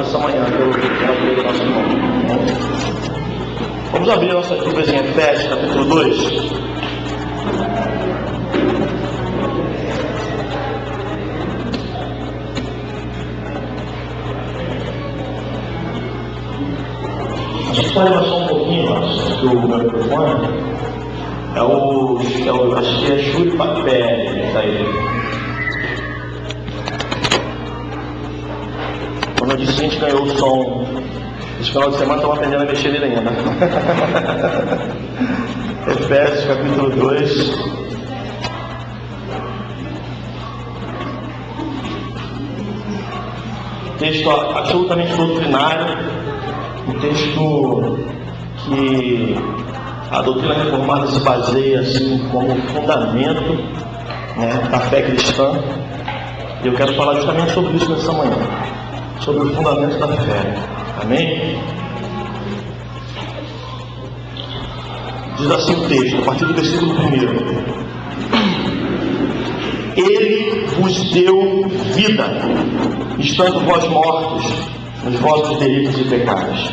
nessa manhã pela vida do nosso irmão. Vamos abrir nossas Bíblias em Efésios, capítulo 2. A gente pode abaixar um pouquinho, do meu microfone. Acho que é Júlio Papel que está aí. Quando eu disse que a gente ganhou o som, esse final de semana estão aprendendo a mexer nele ainda. Efésios capítulo 2. Texto absolutamente doutrinário, um texto que a doutrina reformada se baseia assim como fundamento, né, da fé cristã. E eu quero falar justamente sobre isso nessa manhã, sobre o fundamento da fé. Amém? Diz assim o texto, a partir do versículo 1: Ele vos deu vida, estando vós mortos nos vossos delitos e pecados,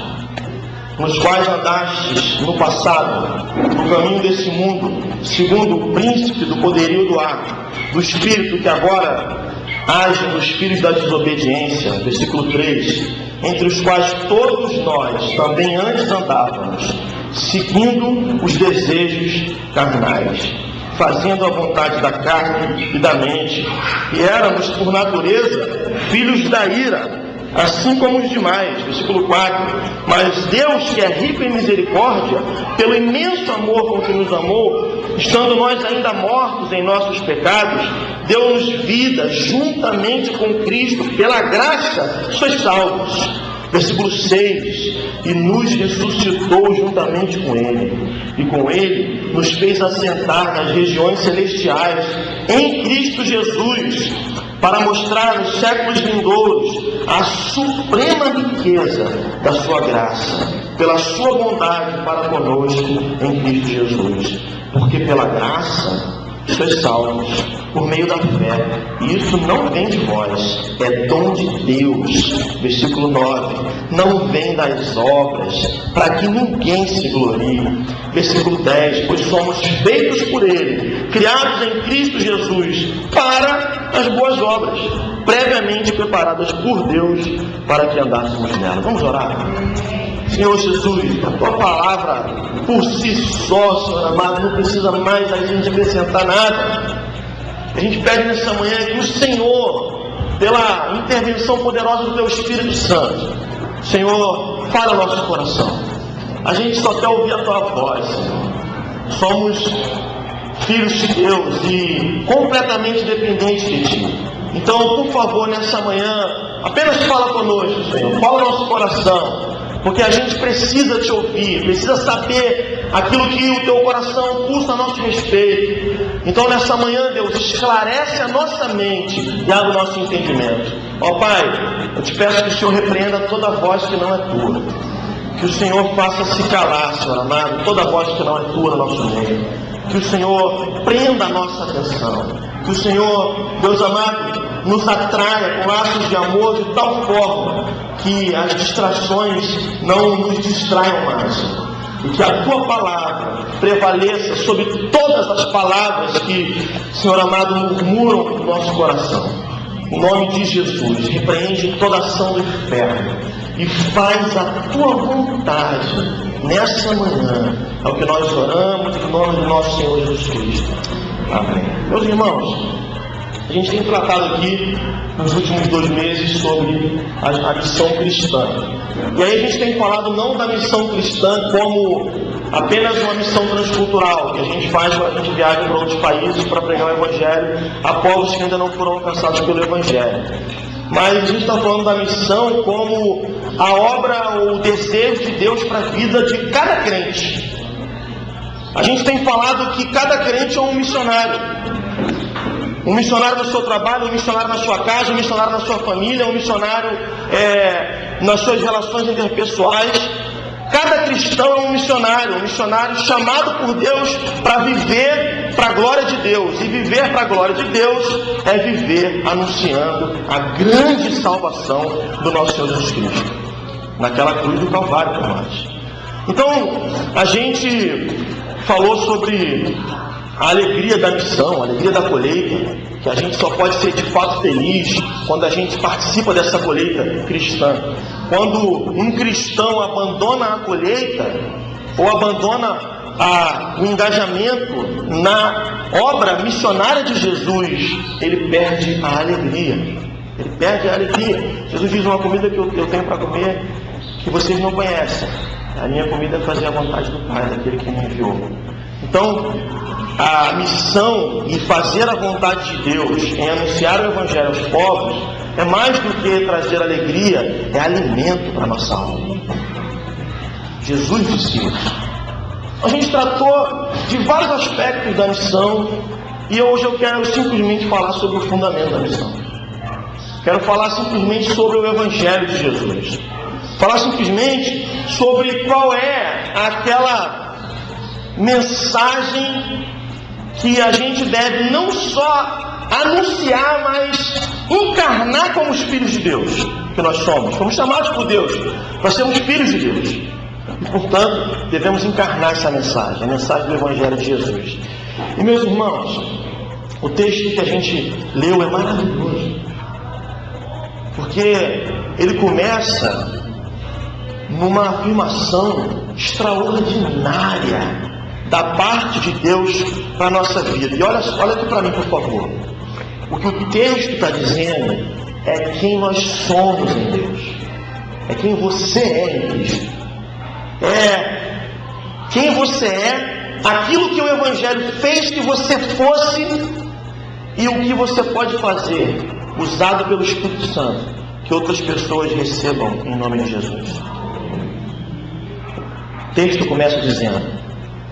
nos quais andastes no passado, no caminho desse mundo, segundo o príncipe do poderio do ar, do espírito que agora age nos filhos da desobediência. Versículo 3: entre os quais todos nós também antes andávamos, seguindo os desejos carnais, fazendo a vontade da carne e da mente, e éramos por natureza filhos da ira, assim como os demais. Versículo 4: mas Deus, que é rico em misericórdia, pelo imenso amor com que nos amou, estando nós ainda mortos em nossos pecados, deu-nos vida juntamente com Cristo. Pela graça sois salvos. Versículo 6: e nos ressuscitou juntamente com Ele, e com Ele nos fez assentar nas regiões celestiais em Cristo Jesus, para mostrar nos séculos vindouros a suprema riqueza da sua graça, pela sua bondade para conosco em Cristo Jesus. Porque pela graça sois salvos por meio da fé, e isso não vem de vós, é dom de Deus. Versículo 9: não vem das obras, para que ninguém se glorie. Versículo 10: pois somos feitos por Ele, criados em Cristo Jesus, para as boas obras, previamente preparadas por Deus, para que andássemos nelas. Vamos orar? Senhor Jesus, a Tua palavra por si só, Senhor amado, não precisa mais a gente acrescentar nada. A gente pede nessa manhã que o Senhor, pela intervenção poderosa do Teu Espírito Santo, Senhor, fala ao nosso coração. A gente só quer ouvir a Tua voz, Senhor. Somos filhos de Deus e completamente dependentes de Ti. Então, por favor, nessa manhã, apenas fala conosco, Senhor. Fala ao nosso coração, porque a gente precisa Te ouvir, precisa saber aquilo que o Teu coração pulsa a nosso respeito. Então nessa manhã, Deus, esclarece a nossa mente e abre o nosso entendimento. Ó Pai, eu Te peço que o Senhor repreenda toda voz que não é Tua, que o Senhor faça se calar, Senhor amado, toda voz que não é Tua no nosso meio, que o Senhor prenda a nossa atenção, que o Senhor, Deus amado, nos atraia com laços de amor de tal forma que as distrações não nos distraiam mais, e que a Tua palavra prevaleça sobre todas as palavras que, Senhor amado, murmuram no nosso coração. Em nome de Jesus, repreende toda ação do inferno e faz a Tua vontade nessa manhã. É o que nós oramos em nome do nosso Senhor Jesus Cristo. Amém. Meus irmãos, a gente tem tratado aqui nos últimos 2 meses sobre a missão cristã. E aí a gente tem falado não da missão cristã como apenas uma missão transcultural, que a gente faz quando a gente viaja para outros países para pregar o Evangelho a povos que ainda não foram alcançados pelo Evangelho. Mas a gente está falando da missão como a obra ou o desejo de Deus para a vida de cada crente. A gente tem falado que cada crente é um missionário. Um missionário no seu trabalho, um missionário na sua casa, um missionário na sua família, um missionário nas suas relações interpessoais. Cada cristão é um missionário chamado por Deus para viver para a glória de Deus. E viver para a glória de Deus é viver anunciando a grande salvação do nosso Senhor Jesus Cristo, naquela cruz do Calvário por nós. Então, a gente falou sobre a alegria da missão, a alegria da colheita, que a gente só pode ser de fato feliz quando a gente participa dessa colheita cristã. Quando um cristão abandona a colheita, ou abandona o engajamento na obra missionária de Jesus, ele perde a alegria. Ele perde a alegria. Jesus diz: uma comida que eu tenho para comer que vocês não conhecem. A minha comida é fazer a vontade do Pai, daquele que me enviou. Então, a missão e fazer a vontade de Deus em anunciar o Evangelho aos povos é mais do que trazer alegria, é alimento para a nossa alma. Jesus disse isso. A gente tratou de vários aspectos da missão e hoje eu quero simplesmente falar sobre o fundamento da missão. Quero falar simplesmente sobre o Evangelho de Jesus. Falar simplesmente sobre qual é aquela mensagem que a gente deve não só anunciar, mas encarnar como os filhos de Deus que nós somos. Fomos chamados por Deus para sermos filhos de Deus e, portanto, devemos encarnar essa mensagem, a mensagem do Evangelho de Jesus. E, meus irmãos, o texto que a gente leu é maravilhoso, porque ele começa numa afirmação extraordinária da parte de Deus para a nossa vida. E olha aqui para mim, por favor. O que o texto está dizendo é quem nós somos em Deus. É quem você é em Cristo. É quem você é, aquilo que o Evangelho fez que você fosse e o que você pode fazer, usado pelo Espírito Santo, que outras pessoas recebam em nome de Jesus. O texto começa dizendo: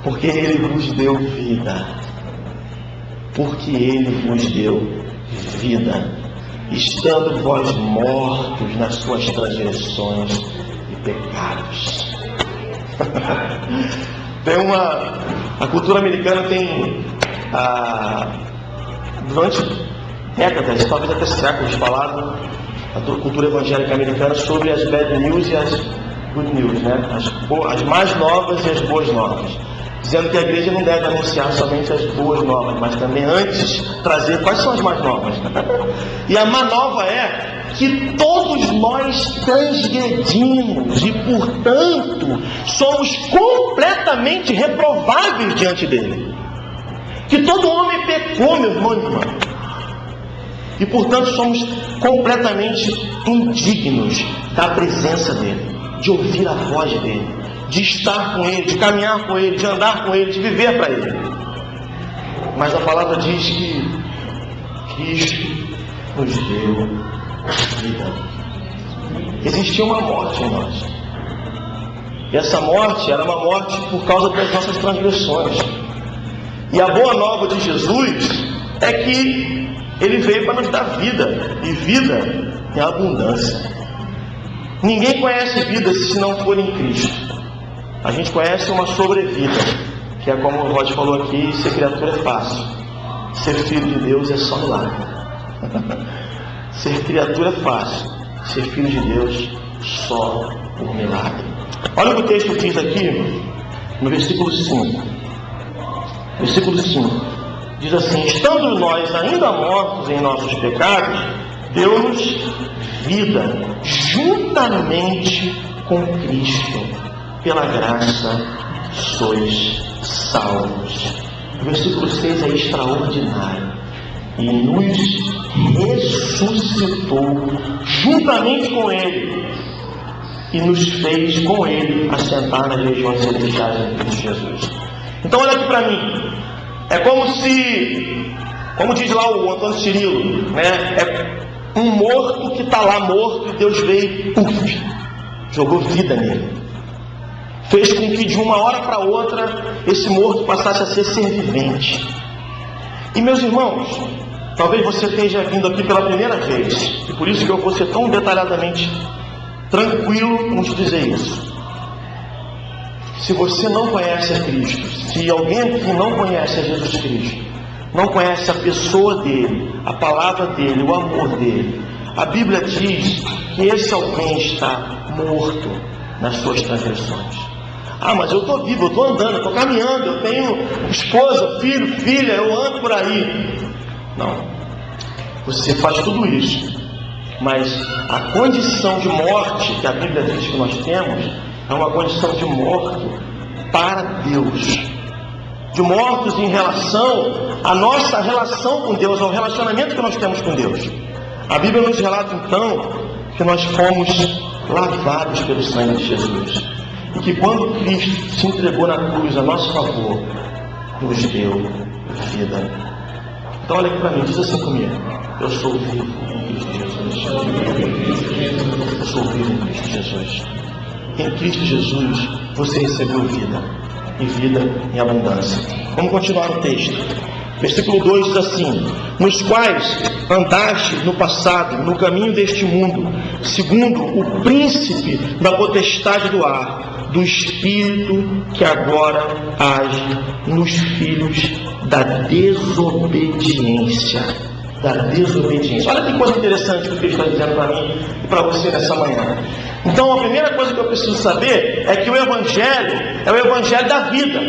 porque Ele vos deu vida. Porque Ele vos deu vida, estando vós mortos nas suas transgressões e pecados. A cultura americana tem, durante décadas, talvez até séculos, falado, a cultura evangélica americana, sobre as bad news e as good news, né? As más novas e as boas novas, dizendo que a igreja não deve anunciar somente as boas novas, mas também antes trazer quais são as más novas. E a má nova é que todos nós transgredimos e, portanto, somos completamente reprováveis diante dele. Que todo homem pecou, meu irmão e irmã. E, portanto, somos completamente indignos da presença dele, de ouvir a voz dele, de estar com ele, de caminhar com ele, de andar com ele, de viver para ele. Mas a palavra diz que Cristo nos deu vida. Existia uma morte em nós. E essa morte era uma morte por causa das nossas transgressões. E a boa nova de Jesus é que Ele veio para nos dar vida, e vida em abundância. Ninguém conhece vida se não for em Cristo. A gente conhece uma sobrevida, que é como o Rod falou aqui: ser criatura é fácil, ser filho de Deus é só milagre. Ser criatura é fácil, ser filho de Deus só por milagre. Olha o que o texto diz aqui no versículo 5. Versículo 5 diz assim: estando nós ainda mortos em nossos pecados, deu-nos vida juntamente com Cristo. Pela graça sois salvos. O versículo 6 é extraordinário. E nos ressuscitou juntamente com Ele, e nos fez com Ele assentar nas regiões celestiais em Cristo Jesus. Então olha aqui para mim. É como se, como diz lá o Antônio Cirilo, né? É um morto que está lá morto, e Deus veio e jogou vida nele. Fez com que de uma hora para outra esse morto passasse a ser vivente. E meus irmãos, talvez você esteja vindo aqui pela primeira vez, e por isso que eu vou ser tão detalhadamente tranquilo em te dizer isso. se você não conhece a Cristo, se alguém que não conhece a Jesus Cristo, não conhece a pessoa dele, a palavra dele, o amor dele, a Bíblia diz que esse alguém está morto nas suas transgressões. Ah, mas eu estou vivo, eu estou andando, eu estou caminhando, eu tenho esposa, filho, filha, eu ando por aí. Não. Você faz tudo isso, mas a condição de morte que a Bíblia diz que nós temos é uma condição de morte para Deus, de mortos em relação à nossa relação com Deus, ao relacionamento que nós temos com Deus. A Bíblia nos relata então que nós fomos lavados pelo sangue de Jesus, e que quando Cristo se entregou na cruz a nosso favor, nos deu vida. Então olha aqui para mim, diz assim comigo: eu sou vivo em Cristo Jesus. Eu sou vivo em Cristo Jesus. Em Cristo Jesus você recebeu vida, e vida em abundância. Vamos continuar no texto. Versículo 2 diz assim: nos quais andaste no passado, no caminho deste mundo, segundo o príncipe da potestade do ar, do espírito que agora age nos filhos da desobediência. Da desobediência. Olha que coisa interessante que o Cristo está dizendo para mim e para você nessa manhã. Então a primeira coisa que eu preciso saber é que o Evangelho é o Evangelho da vida.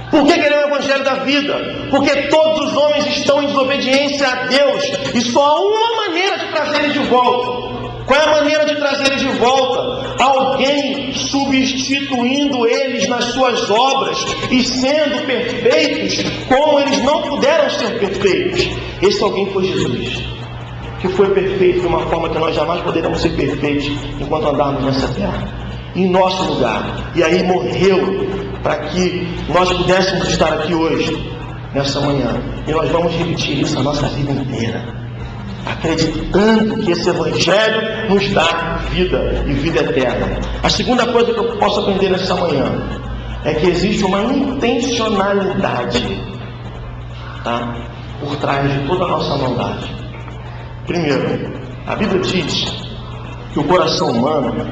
Por que ele é o Evangelho da vida? Porque todos os homens estão em desobediência a Deus, e só há uma maneira de trazer eles de volta. Qual é a maneira de trazer eles de volta? Alguém substituindo eles nas suas obras e sendo perfeitos como eles não puderam ser perfeitos. Esse alguém foi Jesus, que foi perfeito de uma forma que nós jamais poderemos ser perfeitos enquanto andarmos nessa terra, em nosso lugar. E aí morreu para que nós pudéssemos estar aqui hoje, nessa manhã. E nós vamos repetir isso a nossa vida inteira, acreditando que esse Evangelho nos dá vida e vida eterna. A segunda coisa que eu posso aprender nessa manhã é que existe uma intencionalidade, tá, por trás de toda a nossa maldade. Primeiro, a Bíblia diz que o coração humano,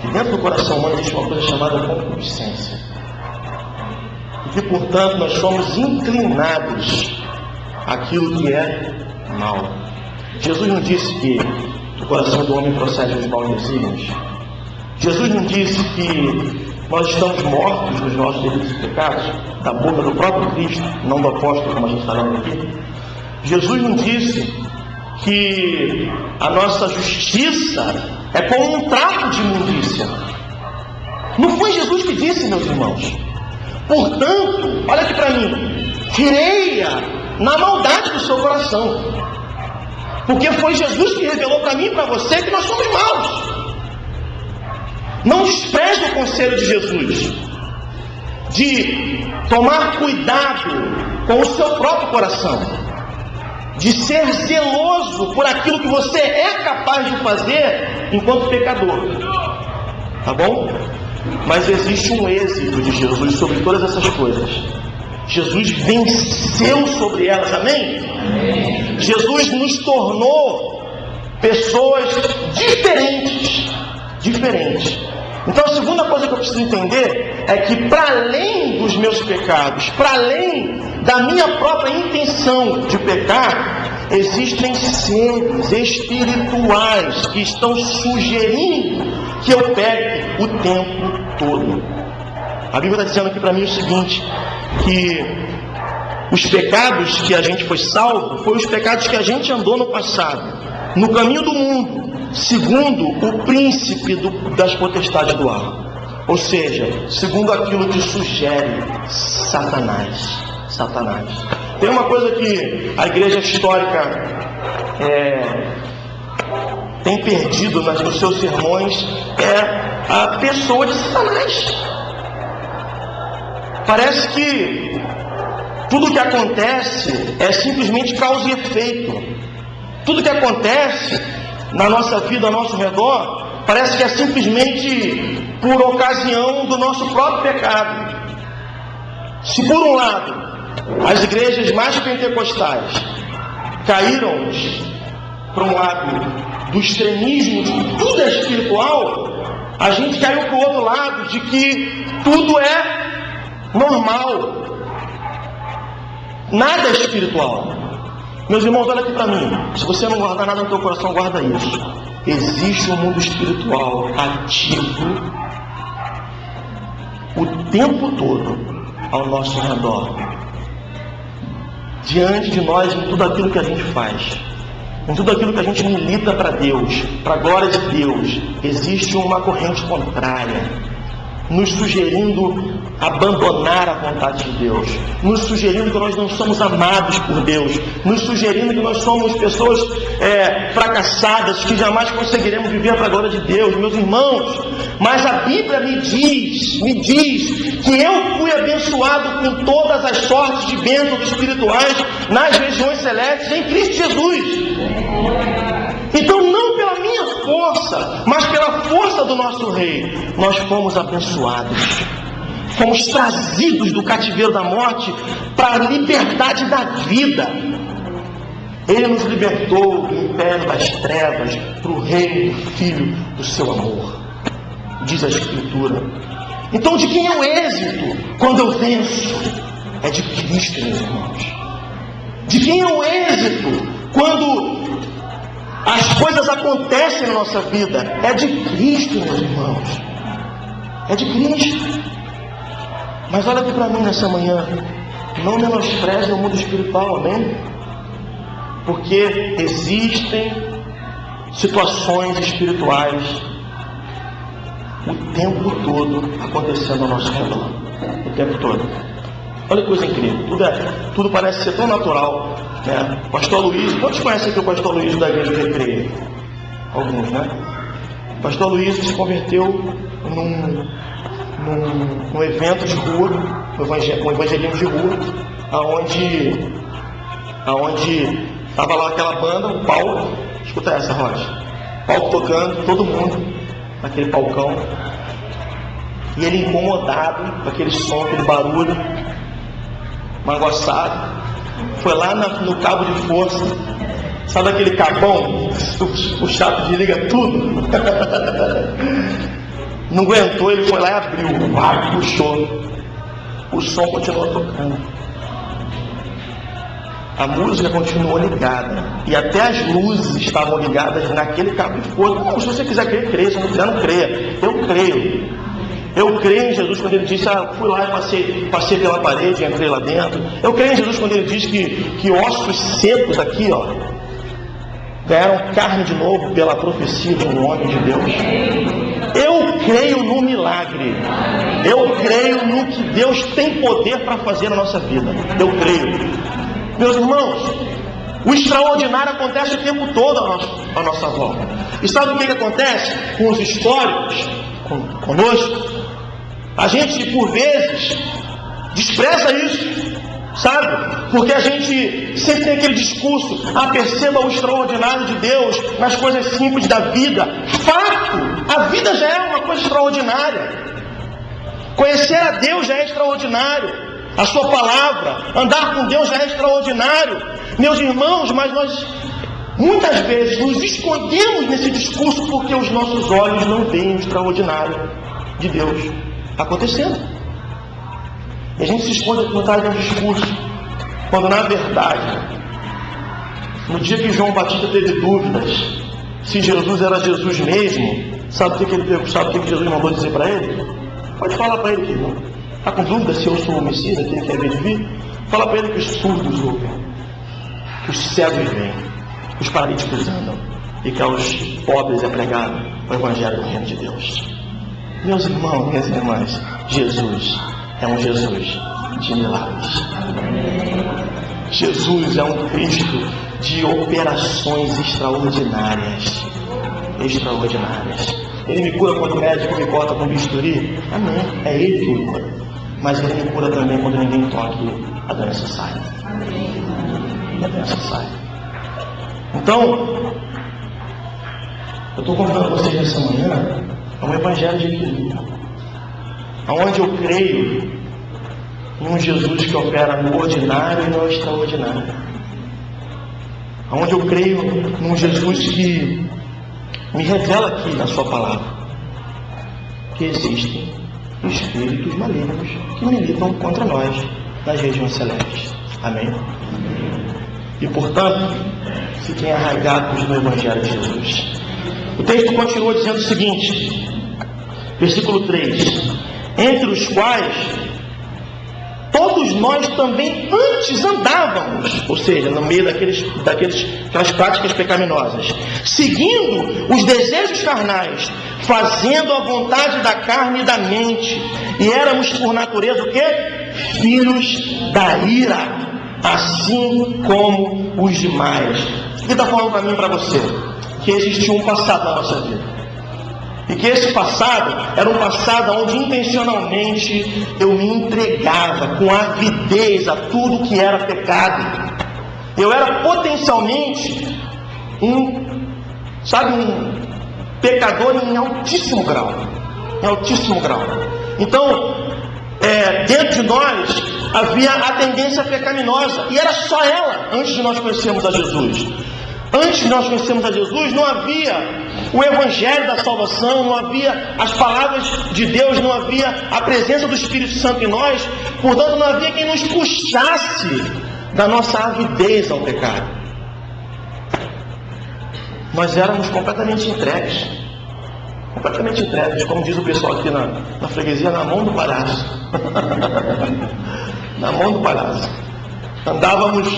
que dentro do coração humano existe uma coisa chamada concupiscência, e que portanto nós somos inclinados àquilo que é mal. Jesus não disse que do coração do homem procede os maus desígnios. Jesus não disse que nós estamos mortos dos nossos delitos e pecados, da boca do próprio Cristo, não do apóstolo, como a gente está lendo aqui. Jesus não disse que a nossa justiça é como um trapo de imundícia. Não foi Jesus que disse, meus irmãos. Portanto, olha aqui para mim, creia na maldade do seu coração, porque foi Jesus que revelou para mim e para você que nós somos maus. Não despreze o conselho de Jesus de tomar cuidado com o seu próprio coração, de ser zeloso por aquilo que você é capaz de fazer enquanto pecador. Tá bom? Mas existe um êxito de Jesus sobre todas essas coisas. Jesus venceu sobre elas, amém? Amém. Jesus nos tornou pessoas diferentes. Então a segunda coisa que eu preciso entender é que para além dos meus pecados, para além da minha própria intenção de pecar, existem seres espirituais que estão sugerindo que eu peque o tempo todo. A Bíblia está dizendo aqui para mim o seguinte, que os pecados que a gente foi salvo, foram os pecados que a gente andou no passado, no caminho do mundo, segundo o príncipe das potestades do ar. Ou seja, segundo aquilo que sugere Satanás. Tem uma coisa que a igreja histórica tem perdido nos seus sermões, é a pessoa de Satanás. Parece que tudo que acontece é simplesmente causa e efeito. Tudo que acontece na nossa vida, ao nosso redor, parece que é simplesmente por ocasião do nosso próprio pecado. Se por um lado as igrejas mais pentecostais caíram para um lado do extremismo de tudo é espiritual, A gente caiu para o outro lado de que tudo é normal. Nada é espiritual. Meus irmãos, olha aqui para mim. Se você não guardar nada no teu coração, guarda isso. Existe um mundo espiritual ativo o tempo todo ao nosso redor. Diante de nós, em tudo aquilo que a gente faz. Em tudo aquilo que a gente milita para Deus, para a glória de Deus, existe uma corrente contrária, nos sugerindo abandonar a vontade de Deus, nos sugerindo que nós não somos amados por Deus, nos sugerindo que nós somos pessoas fracassadas, que jamais conseguiremos viver para a glória de Deus. Meus irmãos, mas a Bíblia me diz que eu fui abençoado com todas as sortes de bênçãos espirituais nas regiões celestes em Cristo Jesus. Então, não pela minha força, mas pela força do nosso Rei, nós fomos abençoados. Fomos trazidos do cativeiro da morte para a liberdade da vida. Ele nos libertou do império das trevas para o reino do Filho do seu amor, diz a Escritura. Então, de quem é o êxito quando eu venço? É de Cristo, meus irmãos. De quem é o êxito quando as coisas acontecem na nossa vida? É de Cristo, meus irmãos. É de Cristo. Mas olha aqui para mim nessa manhã. Não menospreze o mundo espiritual, amém? Porque existem situações espirituais o tempo todo acontecendo ao nosso redor. O tempo todo. Olha que coisa incrível. Tudo parece ser tão natural, né? Pastor Luiz, quantos conhecem aqui o Pastor Luiz da Igreja do Recreio? Alguns, né? O Pastor Luiz se converteu num evento de rua, um evangelismo de rua, aonde estava lá aquela banda, o Paulo, escuta essa, Rocha, Paulo tocando, todo mundo naquele palcão, e ele incomodado com aquele som, aquele barulho, magoçado, foi lá no cabo de força, sabe aquele cabão, o chato desliga tudo, não aguentou, ele foi lá e abriu, puxou, o som continuou tocando, a música continuou ligada, e até as luzes estavam ligadas naquele cabo de força. Não, se você quiser crer, creia, se não quiser, não creia. Eu creio em Jesus quando ele disse, fui lá e passei pela parede e entrei lá dentro. Eu creio em Jesus quando ele diz que ossos secos aqui, ganharam carne de novo pela profecia de um homem de Deus. Eu creio no milagre. Eu creio no que Deus tem poder para fazer na nossa vida. Eu creio. Meus irmãos, o extraordinário acontece o tempo todo à nossa volta. E sabe o que acontece com os históricos, conosco? A gente, por vezes, despreza isso, sabe? Porque a gente sempre tem aquele discurso, perceba o extraordinário de Deus nas coisas simples da vida. Fato! A vida já é uma coisa extraordinária. Conhecer a Deus já é extraordinário. A sua palavra, andar com Deus já é extraordinário. Meus irmãos, mas nós muitas vezes nos escondemos nesse discurso porque os nossos olhos não veem o extraordinário de Deus acontecendo. E a gente se esconde por trás de um discurso, quando na verdade, no dia que João Batista teve dúvidas se Jesus era Jesus mesmo, sabe o que Jesus mandou dizer para ele? Pode falar para ele que não. Está com dúvida se eu sou o Messias, aquele que é de vir? Fala para ele que os surdos ouvem, que os cegos veem, que os paralíticos andam, e que aos pobres é pregado o Evangelho do Reino de Deus. Meus irmãos, minhas irmãs, Jesus é um Jesus de milagres. Jesus é um Cristo de operações extraordinárias. Ele me cura quando o médico me corta com bisturi? Amém, é Ele que me cura. Mas Ele me cura também quando ninguém toca e a doença sai. Então, eu estou convidando vocês nessa manhã a um evangelho de equilíbrio, onde eu creio em um Jesus que opera no ordinário e no extraordinário, onde eu creio num Jesus que me revela aqui na sua palavra que existem espíritos malignos que militam contra nós nas regiões celestes. Amém? E, portanto, fiquem arraigados no Evangelho de Jesus. O texto continua dizendo o seguinte, versículo 3: entre os quais todos nós também antes andávamos, ou seja, no meio daquelas práticas pecaminosas, seguindo os desejos carnais, fazendo a vontade da carne e da mente, e éramos por natureza o quê? Filhos da ira, assim como os demais. O que está falando para mim e para você? Que existiu um passado na nossa vida. E que esse passado era um passado onde intencionalmente eu me entregava com avidez a tudo que era pecado. Eu era potencialmente um pecador em altíssimo grau. Em altíssimo grau. Então, dentro de nós havia a tendência pecaminosa. E era só ela antes de nós conhecermos a Jesus. Antes de nós conhecermos a Jesus, não havia o Evangelho da salvação, não havia as palavras de Deus, não havia a presença do Espírito Santo em nós, portanto não havia quem nos puxasse da nossa avidez ao pecado. Nós éramos completamente entregues, como diz o pessoal aqui na freguesia, na mão do palhaço. Na mão do palhaço. Andávamos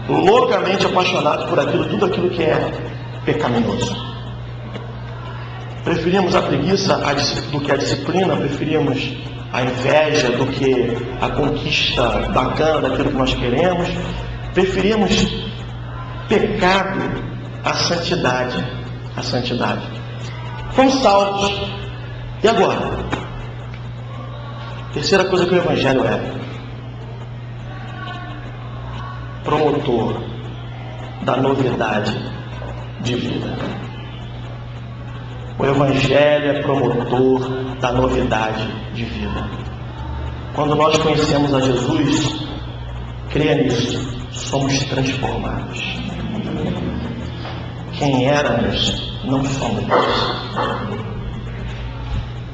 loucamente apaixonados por tudo aquilo que é pecaminoso. Preferíamos a preguiça do que a disciplina, preferíamos a inveja do que a conquista bacana daquilo que nós queremos, preferíamos pecado à santidade. Fomos salvos. E agora? Terceira coisa que o Evangelho é: promotor da novidade de vida. O Evangelho é promotor da novidade de vida. Quando nós conhecemos a Jesus, creia nisso, somos transformados. Quem éramos, não somos.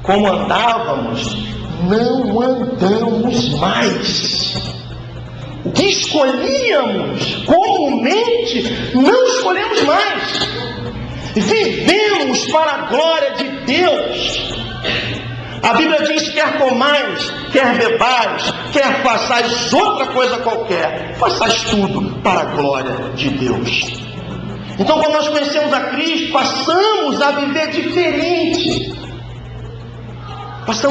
Como andávamos, não andamos mais. O que escolhíamos comumente, não escolhemos mais. Vivemos para a glória de Deus. A Bíblia diz: quer comais, quer bebais, quer façais outra coisa qualquer, façais tudo para a glória de Deus. Então, quando nós conhecemos a Cristo, passamos a viver diferente. Mas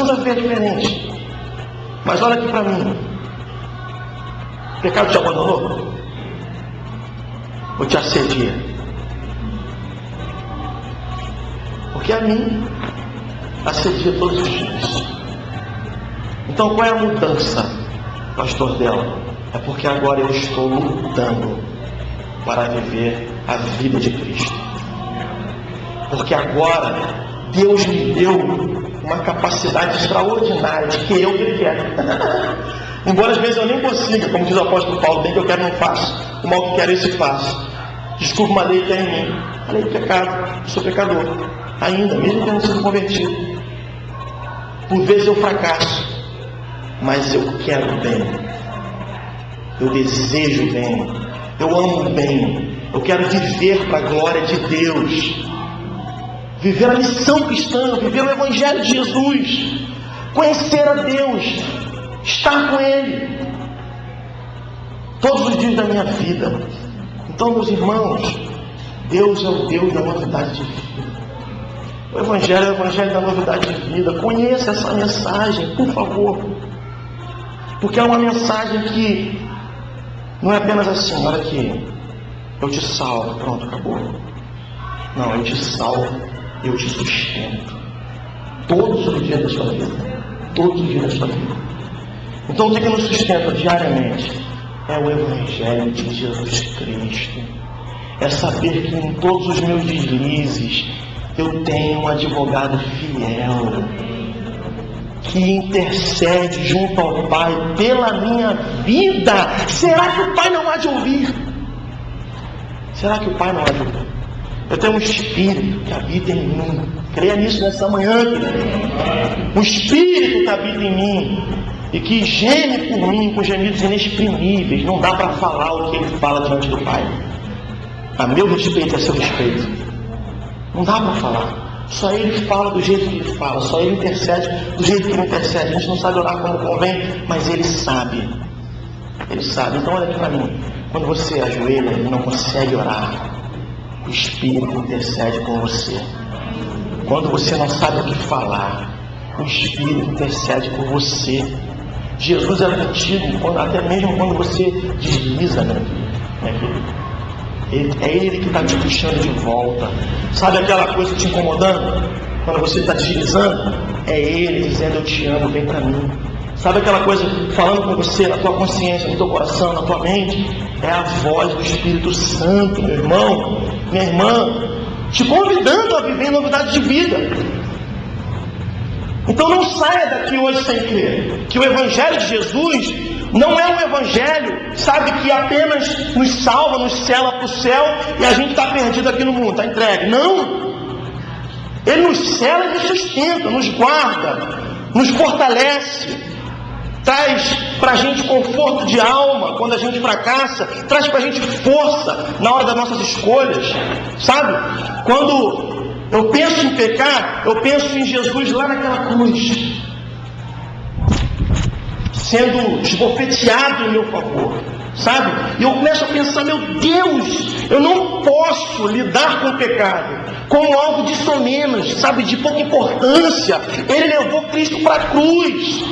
olha aqui para mim. O pecado te abandonou? Ou te assedia? Porque a mim assedia todos os dias. Então qual é a mudança, pastor dela? É porque agora eu estou lutando para viver a vida de Cristo. Porque agora Deus me deu uma capacidade extraordinária de que Ele quer. Embora às vezes eu nem consiga, como diz o apóstolo Paulo, bem que eu quero não faço, o mal que quero esse faço. Desculpa uma lei que é em mim, a lei do pecado. Eu sou pecador ainda, mesmo tendo sido convertido. Por vezes eu fracasso, mas eu quero bem, eu desejo bem, eu amo bem, eu quero viver para a glória de Deus, viver a missão cristã, viver o Evangelho de Jesus, conhecer a Deus, estar com Ele todos os dias da minha vida. Então, meus irmãos, Deus é o Deus da novidade de vida. O Evangelho é o Evangelho da novidade de vida. Conheça essa mensagem, por favor, porque é uma mensagem que não é apenas assim: olha aqui, eu te salvo, pronto, acabou. Não, eu te salvo, eu te sustento todos os dias da sua vida, todos os dias da sua vida. Então o que nos sustenta diariamente é o Evangelho de Jesus Cristo. É saber que em todos os meus deslizes eu tenho um advogado fiel que intercede junto ao Pai pela minha vida. Será que o Pai não há de ouvir? Será que o Pai não há de ouvir? Eu tenho um Espírito que habita em mim. Creia nisso nessa manhã, querido. O Espírito que habita em mim e que geme por mim com gemidos inexprimíveis. Não dá para falar o que ele fala diante do Pai. A meu respeito, a seu respeito. Não dá para falar. Só ele fala do jeito que ele fala. Só ele intercede do jeito que ele intercede. A gente não sabe orar como convém, mas ele sabe. Ele sabe. Então olha aqui para mim. Quando você ajoelha e não consegue orar, o Espírito intercede com você. Quando você não sabe o que falar, o Espírito intercede por você. Jesus era contigo, até mesmo quando você desliza, né? É Ele que está te puxando de volta. Sabe aquela coisa te incomodando? Quando você está deslizando, é Ele dizendo: eu te amo, vem para mim. Sabe aquela coisa falando com você, na tua consciência, no teu coração, na tua mente? É a voz do Espírito Santo, meu irmão, minha irmã, te convidando a viver novidade de vida. Então não saia daqui hoje sem crer que o Evangelho de Jesus não é um Evangelho, sabe, que apenas nos salva, nos sela para o céu e a gente está perdido aqui no mundo, está entregue. Não! Ele nos sela e nos sustenta, nos guarda, nos fortalece, traz para a gente conforto de alma quando a gente fracassa, traz para a gente força na hora das nossas escolhas, sabe? Quando eu penso em pecar, eu penso em Jesus lá naquela cruz, sendo esbofeteado em meu favor, sabe? E eu começo a pensar: meu Deus, eu não posso lidar com o pecado como algo de somenos, sabe, de pouca importância. Ele levou Cristo para a cruz,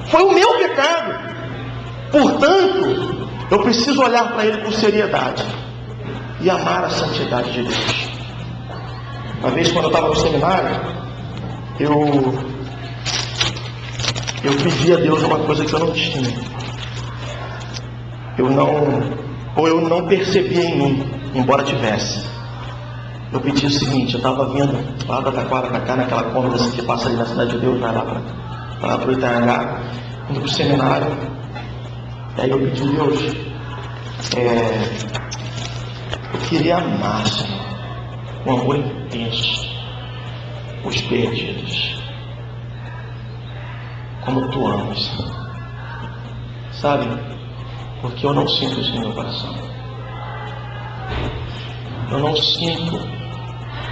foi o meu pecado. Portanto, eu preciso olhar para Ele com seriedade e amar a santidade de Deus. Uma vez, quando eu estava no seminário, eu pedi a Deus uma coisa que eu não tinha. Eu não percebia em mim, embora tivesse. Eu pedi o seguinte: eu estava vindo lá da Taquara para cá, naquela cômoda assim, que passa ali na Cidade de Deus, vai lá para o Itaiangá, indo para o seminário. E aí eu pedi: Deus, eu queria amar, Senhor, com amor intenso, os perdidos, como Tu amas, sabe? Porque eu não sinto isso no meu coração. Eu não sinto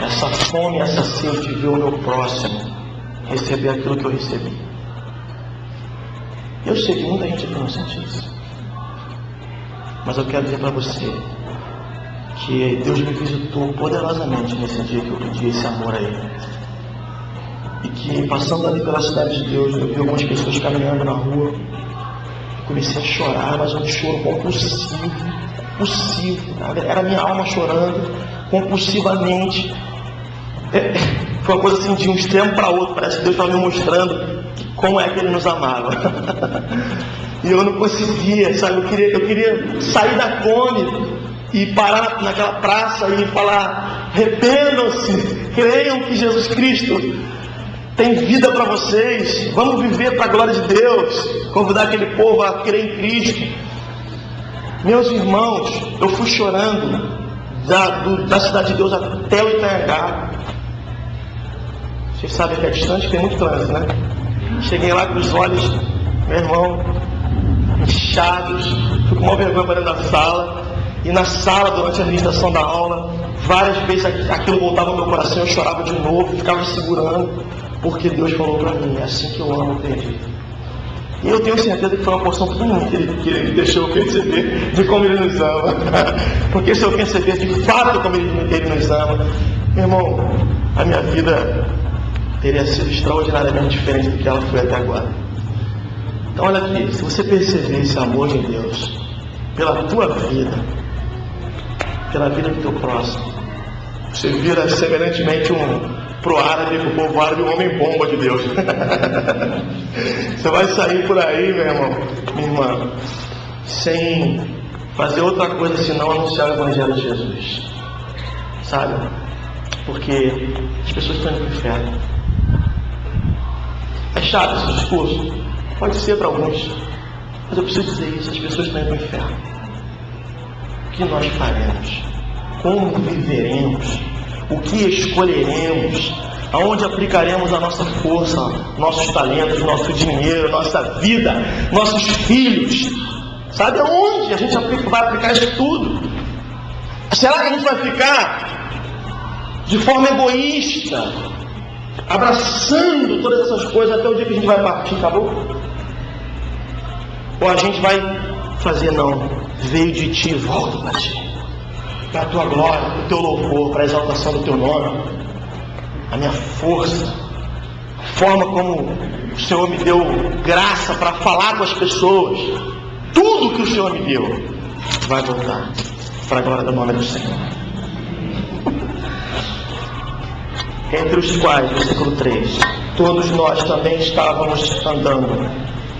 essa fome, essa sede de ver o meu próximo receber aquilo que eu recebi. Eu sei que muita gente aqui não sente isso, mas eu quero dizer para você que Deus me visitou poderosamente nesse dia que eu pedi esse amor a Ele. E que, passando ali pela cidade de Deus, eu vi algumas pessoas caminhando na rua. Comecei a chorar, mas um choro compulsivo. Era a minha alma chorando compulsivamente. Foi uma coisa assim, de um extremo para outro. Parece que Deus estava me mostrando como é que Ele nos amava. E eu não conseguia, sabe? Eu queria sair da Come e parar naquela praça e falar: arrependam-se, creiam que Jesus Cristo tem vida para vocês, vamos viver para a glória de Deus. Convidar aquele povo a crer em Cristo. Meus irmãos, eu fui chorando da Cidade de Deus até o Itaiangá. Vocês sabem que é distante, tem muito trânsito, né? Cheguei lá com os olhos, meu irmão, inchados, fui com uma vergonha para dentro da sala. E na sala, durante a ministração da aula, várias vezes aquilo voltava ao meu coração, eu chorava de novo, ficava segurando, porque Deus falou para mim: é assim que eu amo o perdido. E eu tenho certeza que foi uma porção pequena que Ele deixou eu perceber de como Ele nos ama. Porque se eu perceber de fato como Ele nos ama, meu irmão, a minha vida teria sido extraordinariamente diferente do que ela foi até agora. Então olha aqui, se você perceber esse amor de Deus pela tua vida, pela vida do teu próximo, você vira semelhantemente pro árabe, pro povo árabe, um homem bomba de Deus. Você vai sair por aí, meu irmão, minha irmã, sem fazer outra coisa senão anunciar o Evangelho de Jesus, sabe? Porque as pessoas estão indo para o inferno. É chato esse discurso? Pode ser para alguns, mas eu preciso dizer isso: as pessoas estão indo para o inferno. O que nós faremos? Como viveremos? O que escolheremos? aonde aplicaremos a nossa força, nossos talentos, nosso dinheiro, nossa vida, nossos filhos. Sabe aonde a gente vai aplicar isso tudo? Será que a gente vai ficar de forma egoísta, abraçando todas essas coisas até o dia que a gente vai partir, acabou? Ou a gente vai fazer, não, veio de ti, volta para ti, para a tua glória, para o teu louvor, para a exaltação do teu nome, a minha força, a forma como o Senhor me deu graça para falar com as pessoas, tudo que o Senhor me deu vai voltar para a glória do nome do Senhor. Entre os quais, versículo 3, todos nós também estávamos andando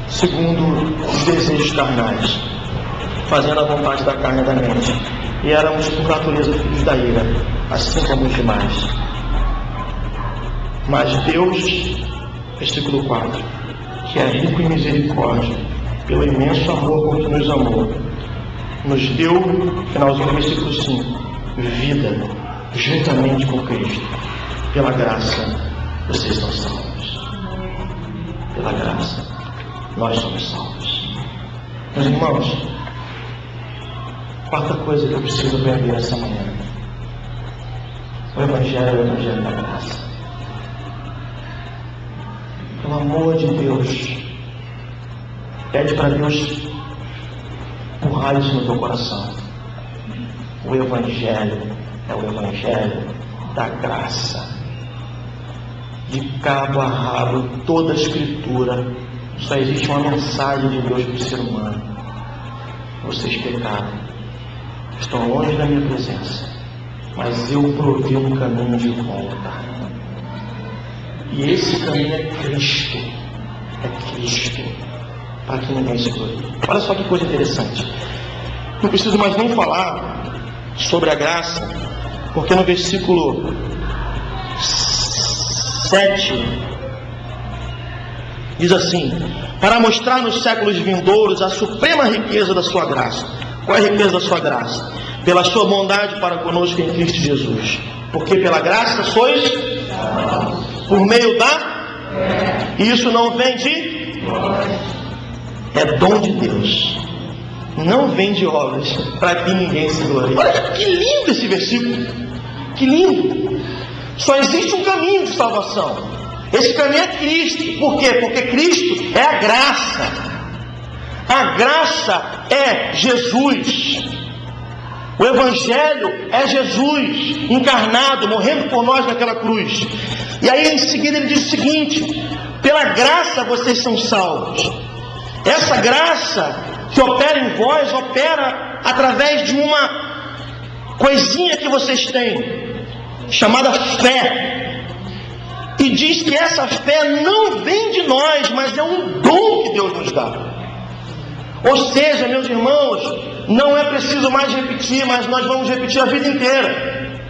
segundo os desejos carnais, fazendo a vontade da carne e da mente, e éramos por natureza filhos da ira, assim como os demais. Mas Deus, versículo 4, que é rico em misericórdia, pelo imenso amor com que nos amou, nos deu, finalzinho do versículo 5, vida juntamente com Cristo. Pela graça, vocês são salvos. Pela graça, nós somos salvos. Meus irmãos, quarta coisa que eu preciso aprender essa manhã: o Evangelho é o Evangelho da graça. Pelo amor de Deus, pede para Deus empurrar isso no teu coração. O Evangelho é o Evangelho da graça. De cabo a rabo, toda a Escritura, só existe uma mensagem de Deus para o ser humano: vocês pecaram, estão longe da minha presença, mas eu provei um caminho de volta. E esse caminho é Cristo. É Cristo, para que ninguém se glorie. Olha só que coisa interessante. Não preciso mais nem falar sobre a graça, porque no versículo 7 diz assim: para mostrar nos séculos vindouros a suprema riqueza da sua graça. Qual é a riqueza da sua graça? Pela sua bondade para conosco em Cristo Jesus. Porque pela graça sois por meio da... E isso não vem de... É dom de Deus. Não vem de obras, para que ninguém se glorie. Olha que lindo esse versículo. Que lindo. Só existe um caminho de salvação. Esse caminho é Cristo. Por quê? Porque Cristo é a graça. A graça é Jesus. O Evangelho é Jesus encarnado, morrendo por nós naquela cruz. E aí em seguida ele diz o seguinte: pela graça vocês são salvos. Essa graça que opera em vós, opera através de uma coisinha que vocês têm, chamada fé. E diz que essa fé não vem de nós, mas é um dom que Deus nos dá. Ou seja, meus irmãos, não é preciso mais repetir, mas nós vamos repetir a vida inteira.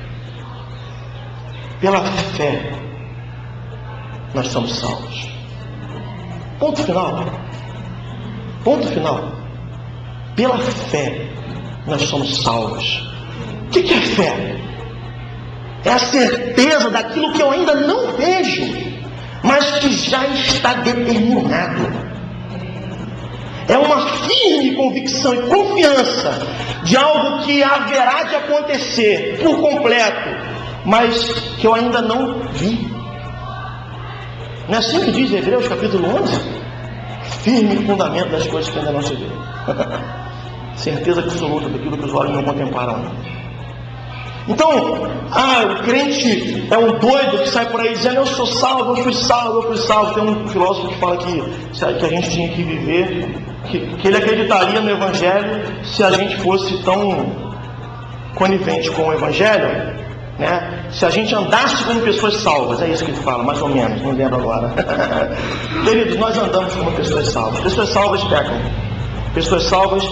Pela fé, nós somos salvos. Ponto final. Ponto final. Pela fé, nós somos salvos. O que é fé? É a certeza daquilo que eu ainda não vejo, mas que já está determinado. É uma firme convicção e confiança de algo que haverá de acontecer por completo, mas que eu ainda não vi. Não é assim que diz Hebreus capítulo 11? Firme fundamento das coisas que ainda não se vê. Certeza absoluta daquilo que os olhos não contemplaram. Então, o crente é um doido que sai por aí dizendo: eu sou salvo, eu fui salvo, eu fui salvo. Tem um filósofo que fala que a gente tinha que viver, que ele acreditaria no Evangelho se a gente fosse tão conivente com o Evangelho, né? Se a gente andasse como pessoas salvas. É isso que ele fala, mais ou menos, não lembro agora. Queridos, nós andamos como pessoas salvas. Pessoas salvas pecam. Pessoas salvas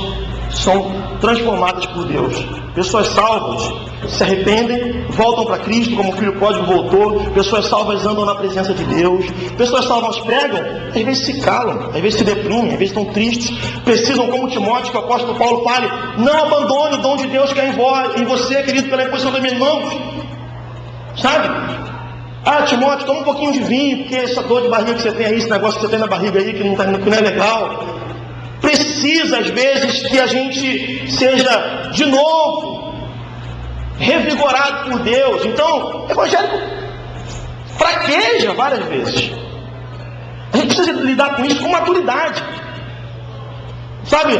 são transformadas por Deus. Pessoas salvas se arrependem, voltam para Cristo como o filho pródigo voltou. Pessoas salvas andam na presença de Deus. Pessoas salvas pregam, às vezes se calam, às vezes se deprimem, às vezes estão tristes, precisam, como Timóteo, que o apóstolo Paulo fale: não abandone o dom de Deus que é em você, querido, pela imposição das minhas mãos. Sabe? Ah, Timóteo, toma um pouquinho de vinho, porque essa dor de barriga que você tem aí, esse negócio que você tem na barriga aí, que não é legal. Precisa, às vezes, que a gente seja, de novo, revigorado por Deus. Então, o evangélico fraqueja várias vezes. A gente precisa lidar com isso com maturidade. Sabe?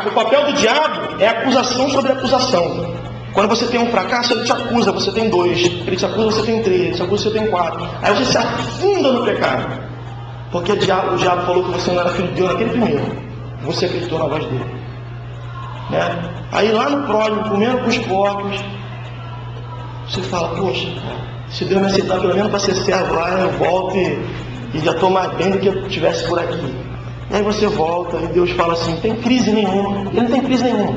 O papel do diabo é acusação sobre acusação. Quando você tem um fracasso, ele te acusa, você tem 2. Ele te acusa, você tem 3. Ele te acusa, você tem 4. Aí você se afunda no pecado. Porque o diabo falou que você não era filho de Deus naquele primeiro. Você acreditou na voz dele. Né? Aí lá no próximo, comendo com os porcos, você fala, poxa, se Deus me aceitar pelo menos para ser servo lá, eu volto e já estou mais bem do que eu estivesse por aqui. E aí você volta e Deus fala assim, tem crise nenhuma. Ele não tem crise nenhuma.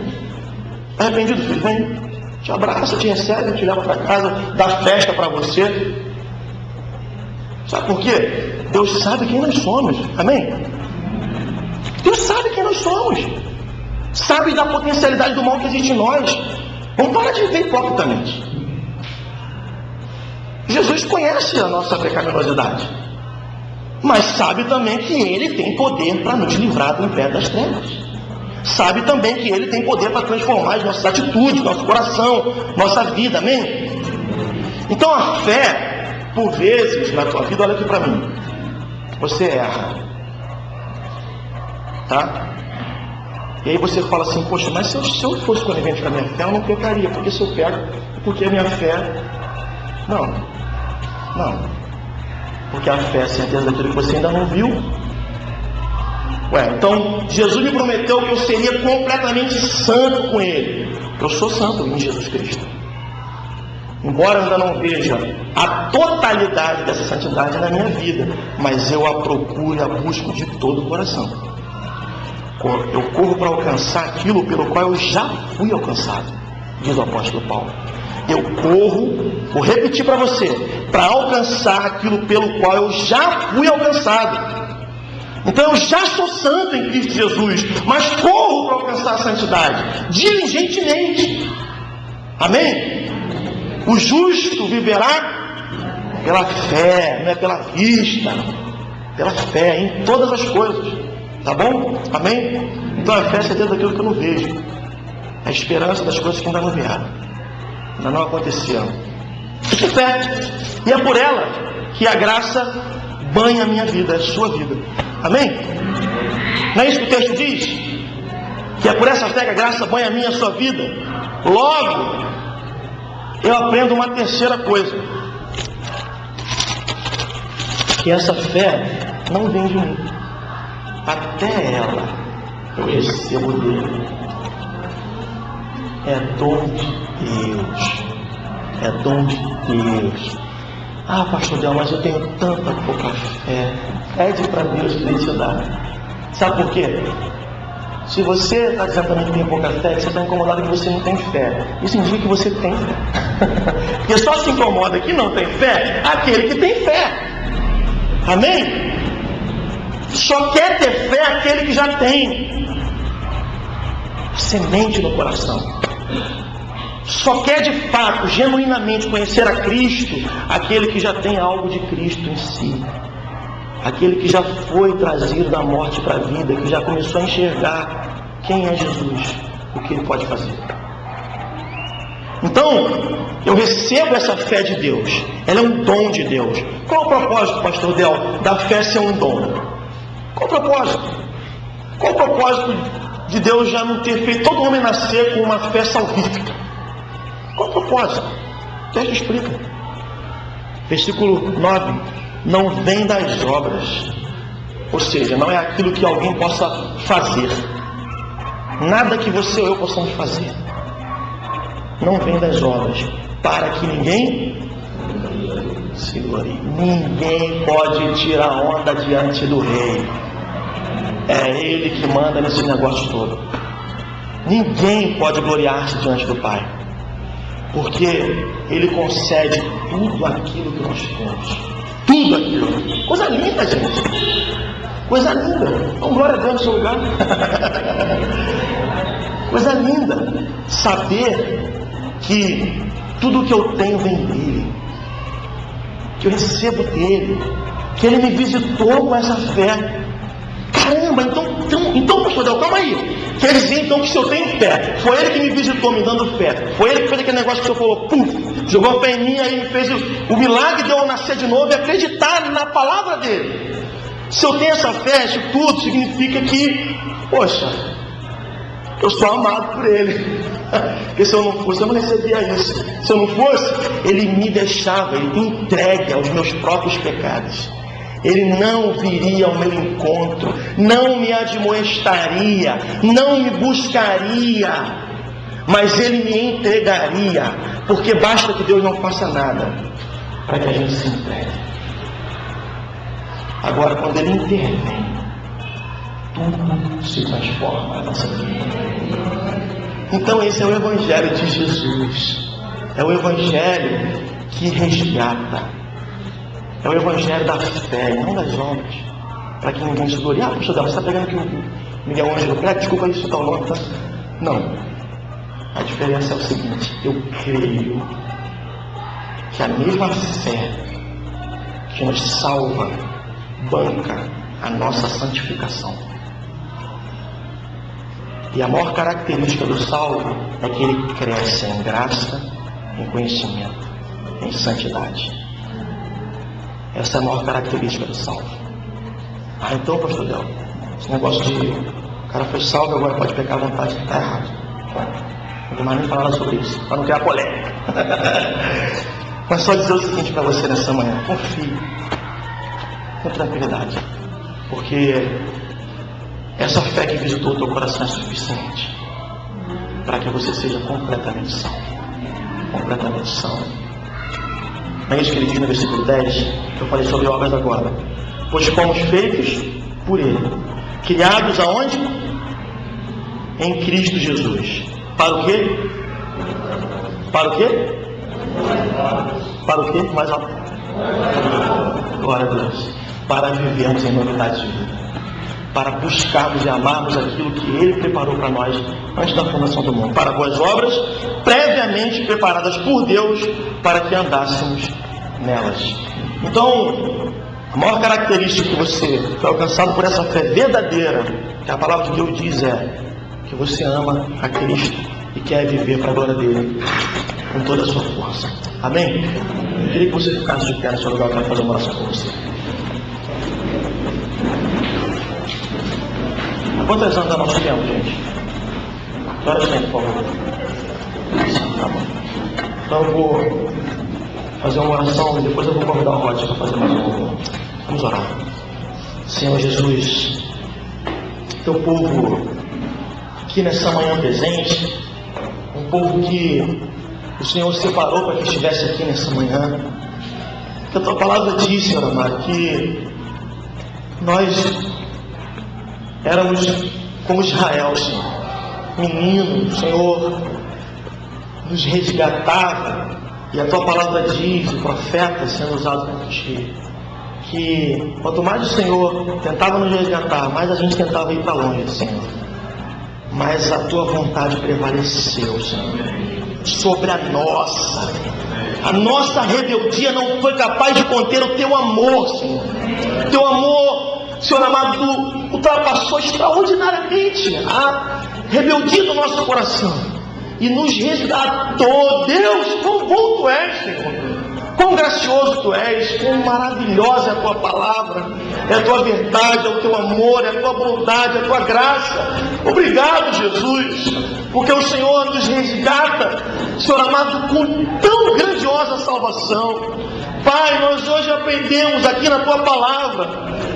Está arrependido, filho? Vem, te abraça, te recebe, te leva para casa, dá festa para você. Sabe por quê? Deus sabe quem nós somos. Amém? Deus sabe quem nós somos. Sabe da potencialidade do mal que existe em nós. Vamos parar de viver hipocritamente. Jesus conhece a nossa pecaminosidade, mas sabe também que Ele tem poder para nos livrar do império das trevas. Sabe também que Ele tem poder para transformar as nossas atitudes, nosso coração, nossa vida, amém? Então a fé, por vezes, na tua vida, olha aqui para mim, você erra, tá? E aí você fala assim, poxa, mas se eu fosse conivente com a minha fé, eu não pecaria, porque se eu pego, porque a minha fé... Não. Porque a fé é a certeza daquilo que você ainda não viu. Então, Jesus me prometeu que eu seria completamente santo com Ele. Eu sou santo em Jesus Cristo. Embora eu ainda não veja a totalidade dessa santidade na minha vida, mas eu a procuro e a busco de todo o coração. Eu corro para alcançar aquilo pelo qual eu já fui alcançado, diz o apóstolo Paulo. Eu corro, vou repetir para você, para alcançar aquilo pelo qual eu já fui alcançado. Então eu já sou santo em Cristo Jesus, mas corro para alcançar a santidade, diligentemente. Amém? O justo viverá pela fé, não é pela vista, pela fé em todas as coisas. Tá bom? Amém? Então a fé é a certeza daquilo que eu não vejo, a esperança das coisas que ainda não vieram. Ainda não aconteceram. Isso é fé. E é por ela que a graça banha a minha vida, a sua vida. Amém? Não é isso que o texto diz? Que é por essa fé que a graça banha a minha e a sua vida. Logo, eu aprendo uma terceira coisa. Que essa fé não vem de mim. Até ela eu recebo dele. É dom de Deus. É dom de Deus. Ah, pastor Del, mas eu tenho tanta pouca fé. Pede para Deus que Ele te dá. Sabe por quê? Se você está dizendo também que tem pouca fé, você está incomodado que você não tem fé. Isso indica que você tem fé. Porque só se incomoda que não tem fé aquele que tem fé. Amém? Só quer ter fé aquele que já tem semente no coração. Só quer de fato, genuinamente conhecer a Cristo aquele que já tem algo de Cristo em si. Aquele que já foi trazido da morte para a vida, que já começou a enxergar quem é Jesus, o que Ele pode fazer. Então, eu recebo essa fé de Deus. Ela é um dom de Deus. Qual o propósito, pastor Del, da fé ser um dom? Qual o propósito? Qual o propósito de Deus já não ter feito todo homem nascer com uma fé salvífica? Qual o propósito? O texto explica. Versículo 9. Não vem das obras. Ou seja, não é aquilo que alguém possa fazer. Nada que você ou eu possamos fazer. Não vem das obras. Para que ninguém se glorie. Ninguém pode tirar onda diante do rei. É Ele que manda nesse negócio todo. Ninguém pode gloriar-se diante do Pai. Porque Ele concede tudo aquilo que nós temos. Tudo aquilo. Coisa linda, gente. Coisa linda. Então, glória a Deus no seu lugar. Coisa linda. Saber que tudo que eu tenho vem dele. que eu recebo dele, que ele me visitou com essa fé. Caramba, então pastor Del, calma aí. Quer dizer então que se eu tenho fé, foi ele que me visitou me dando fé, foi ele que fez aquele negócio que o senhor falou, jogou a fé em mim, aí me fez o milagre de eu nascer de novo e acreditar na palavra dele. Se eu tenho essa fé, isso tudo significa que, poxa, eu sou amado por ele. Porque se eu não fosse, eu não recebia isso. Se eu não fosse, ele me deixava, ele me entregue aos meus próprios pecados. Ele não viria ao meu encontro, não me admoestaria, não me buscaria, mas ele me entregaria, porque basta que Deus não faça nada para que a gente se entregue. Agora, quando ele intervém, tudo se transforma na nossa vida. Então esse é o Evangelho de Jesus, é o Evangelho que resgata. É o Evangelho da fé, não das obras. Para que ninguém se glorie. Puxa, você está pegando aqui o Miguel Ângelo Prego, desculpa isso, está o nome, tá? Não. A diferença é o seguinte: eu creio que a mesma fé que nos salva banca a nossa santificação. E a maior característica do salvo é que ele cresce em graça, em conhecimento, em santidade. Essa é a maior característica do salvo. Então, pastor Del, esse negócio de o cara foi salvo, agora pode pecar à vontade, está errado. Não vou mais nem falar sobre isso, para não criar polêmica. Mas só dizer o seguinte para você nessa manhã: confie, com tranquilidade, porque essa fé que visitou o teu coração é suficiente para que você seja completamente salvo. Completamente salvo. Não é isso que ele diz no versículo 10, que eu falei sobre obras agora. Pois fomos feitos por ele, criados aonde? Em Cristo Jesus. Para o quê? Para o quê? Para o quê? Mais alto. Glória a Deus. Para vivermos em novidade de vida. Para buscarmos e amarmos aquilo que ele preparou para nós antes da fundação do mundo. Para boas obras previamente preparadas por Deus para que andássemos nelas. Então, a maior característica que você foi alcançado por essa fé verdadeira, que a palavra de Deus diz, é que você ama a Cristo e quer viver para a glória dele com toda a sua força. Amém? Eu queria que você ficasse de pé no seu lugar. Eu quero fazer uma oração com você. Quantas anos dá nosso tempo, gente? Que horas tem, por favor? Tá bom. Então eu vou fazer uma oração e depois eu vou convidar o Rod para fazer mais uma. Vamos orar. Senhor Jesus, teu povo aqui nessa manhã presente, um povo que o Senhor separou para que estivesse aqui nessa manhã. Que a tua palavra diz, Senhor amado, que nós éramos como Israel, Senhor, menino, o Senhor nos resgatava, e a tua palavra diz, o profeta sendo usado por ti, que quanto mais o Senhor tentava nos resgatar, mais a gente tentava ir para longe, Senhor, mas a tua vontade prevaleceu, Senhor, sobre a nossa rebeldia não foi capaz de conter o teu amor, Senhor. Teu amor, Senhor amado, ultrapassou extraordinariamente a rebeldia do nosso coração e nos resgatou. Deus, quão bom tu és, Senhor, quão gracioso tu és, quão maravilhosa é a tua palavra, é a tua verdade, é o teu amor, é a tua bondade, é a tua graça. Obrigado, Jesus, porque o Senhor nos resgata, Senhor amado, com tão grandiosa salvação. Pai, nós hoje aprendemos aqui na tua palavra,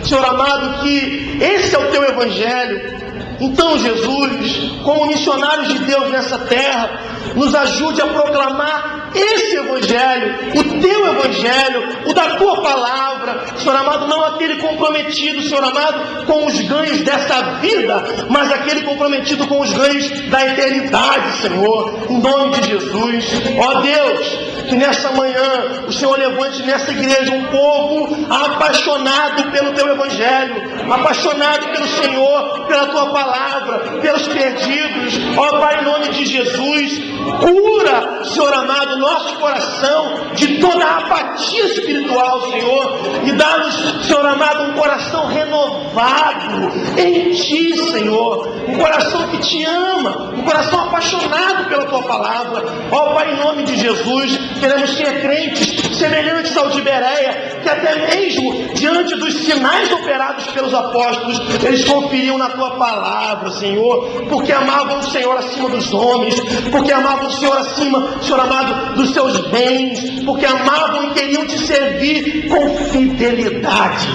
Senhor amado, que esse é o teu Evangelho. Então, Jesus, como missionários de Deus nessa terra, nos ajude a proclamar esse Evangelho, o teu Evangelho, o da tua palavra, Senhor amado, não aquele comprometido, Senhor amado, com os ganhos dessa vida, mas aquele comprometido com os ganhos da eternidade, Senhor, em nome de Jesus. Ó Deus, que nessa manhã o Senhor levante nessa igreja um povo apaixonado pelo teu Evangelho, apaixonado pelo Senhor, pela tua palavra, pelos perdidos. Ó Pai, em nome de Jesus, Cura, Senhor amado, nosso coração de toda a apatia espiritual, Senhor, e dá-nos, Senhor amado, um coração renovado em Ti, Senhor, um coração que Te ama, um coração apaixonado pela Tua palavra. Ó Pai, em nome de Jesus, queremos ser crentes semelhantes ao de Bereia, que até mesmo diante dos sinais operados pelos apóstolos, eles conferiam na Tua palavra, Senhor, porque amavam o Senhor acima dos homens, porque amavam o Senhor acima, Senhor amado, dos seus bens, porque amavam e queriam Te servir com fidelidade.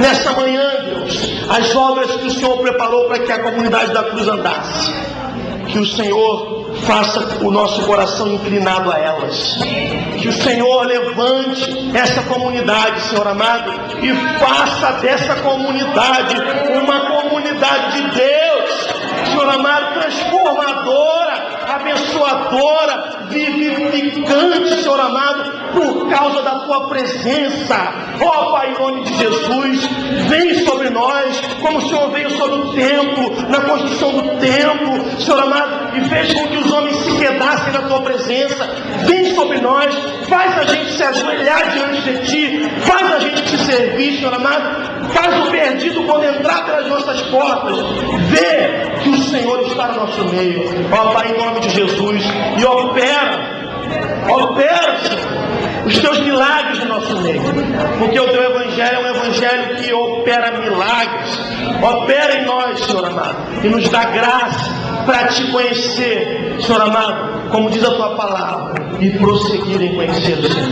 Nessa manhã, Deus, as obras que o Senhor preparou para que a comunidade da cruz andasse, que o Senhor faça o nosso coração inclinado a elas, que o Senhor levante essa comunidade, Senhor amado, e faça dessa comunidade uma comunidade de Deus, Senhor amado, transformadora, abençoadora, vivificante, Senhor amado, por causa da Tua presença. Ó Pai, em nome de Jesus, vem sobre nós, como o Senhor veio sobre o templo, na construção do templo, Senhor amado, e fez com que os homens se quedassem na Tua presença. Vem sobre nós, faz a gente se ajoelhar diante de Ti, faz a gente Te servir, Senhor amado, faz o perdido quando entrar pelas nossas portas, vê que o Senhor está no nosso meio. Ó Pai, em nome de Jesus, e opera, Senhor, os Teus milagres no nosso meio, porque o Teu Evangelho é um Evangelho que opera milagres. Opera em nós, Senhor amado, e nos dá graça para Te conhecer, Senhor amado, como diz a Tua palavra, e prosseguir em conhecer o Senhor.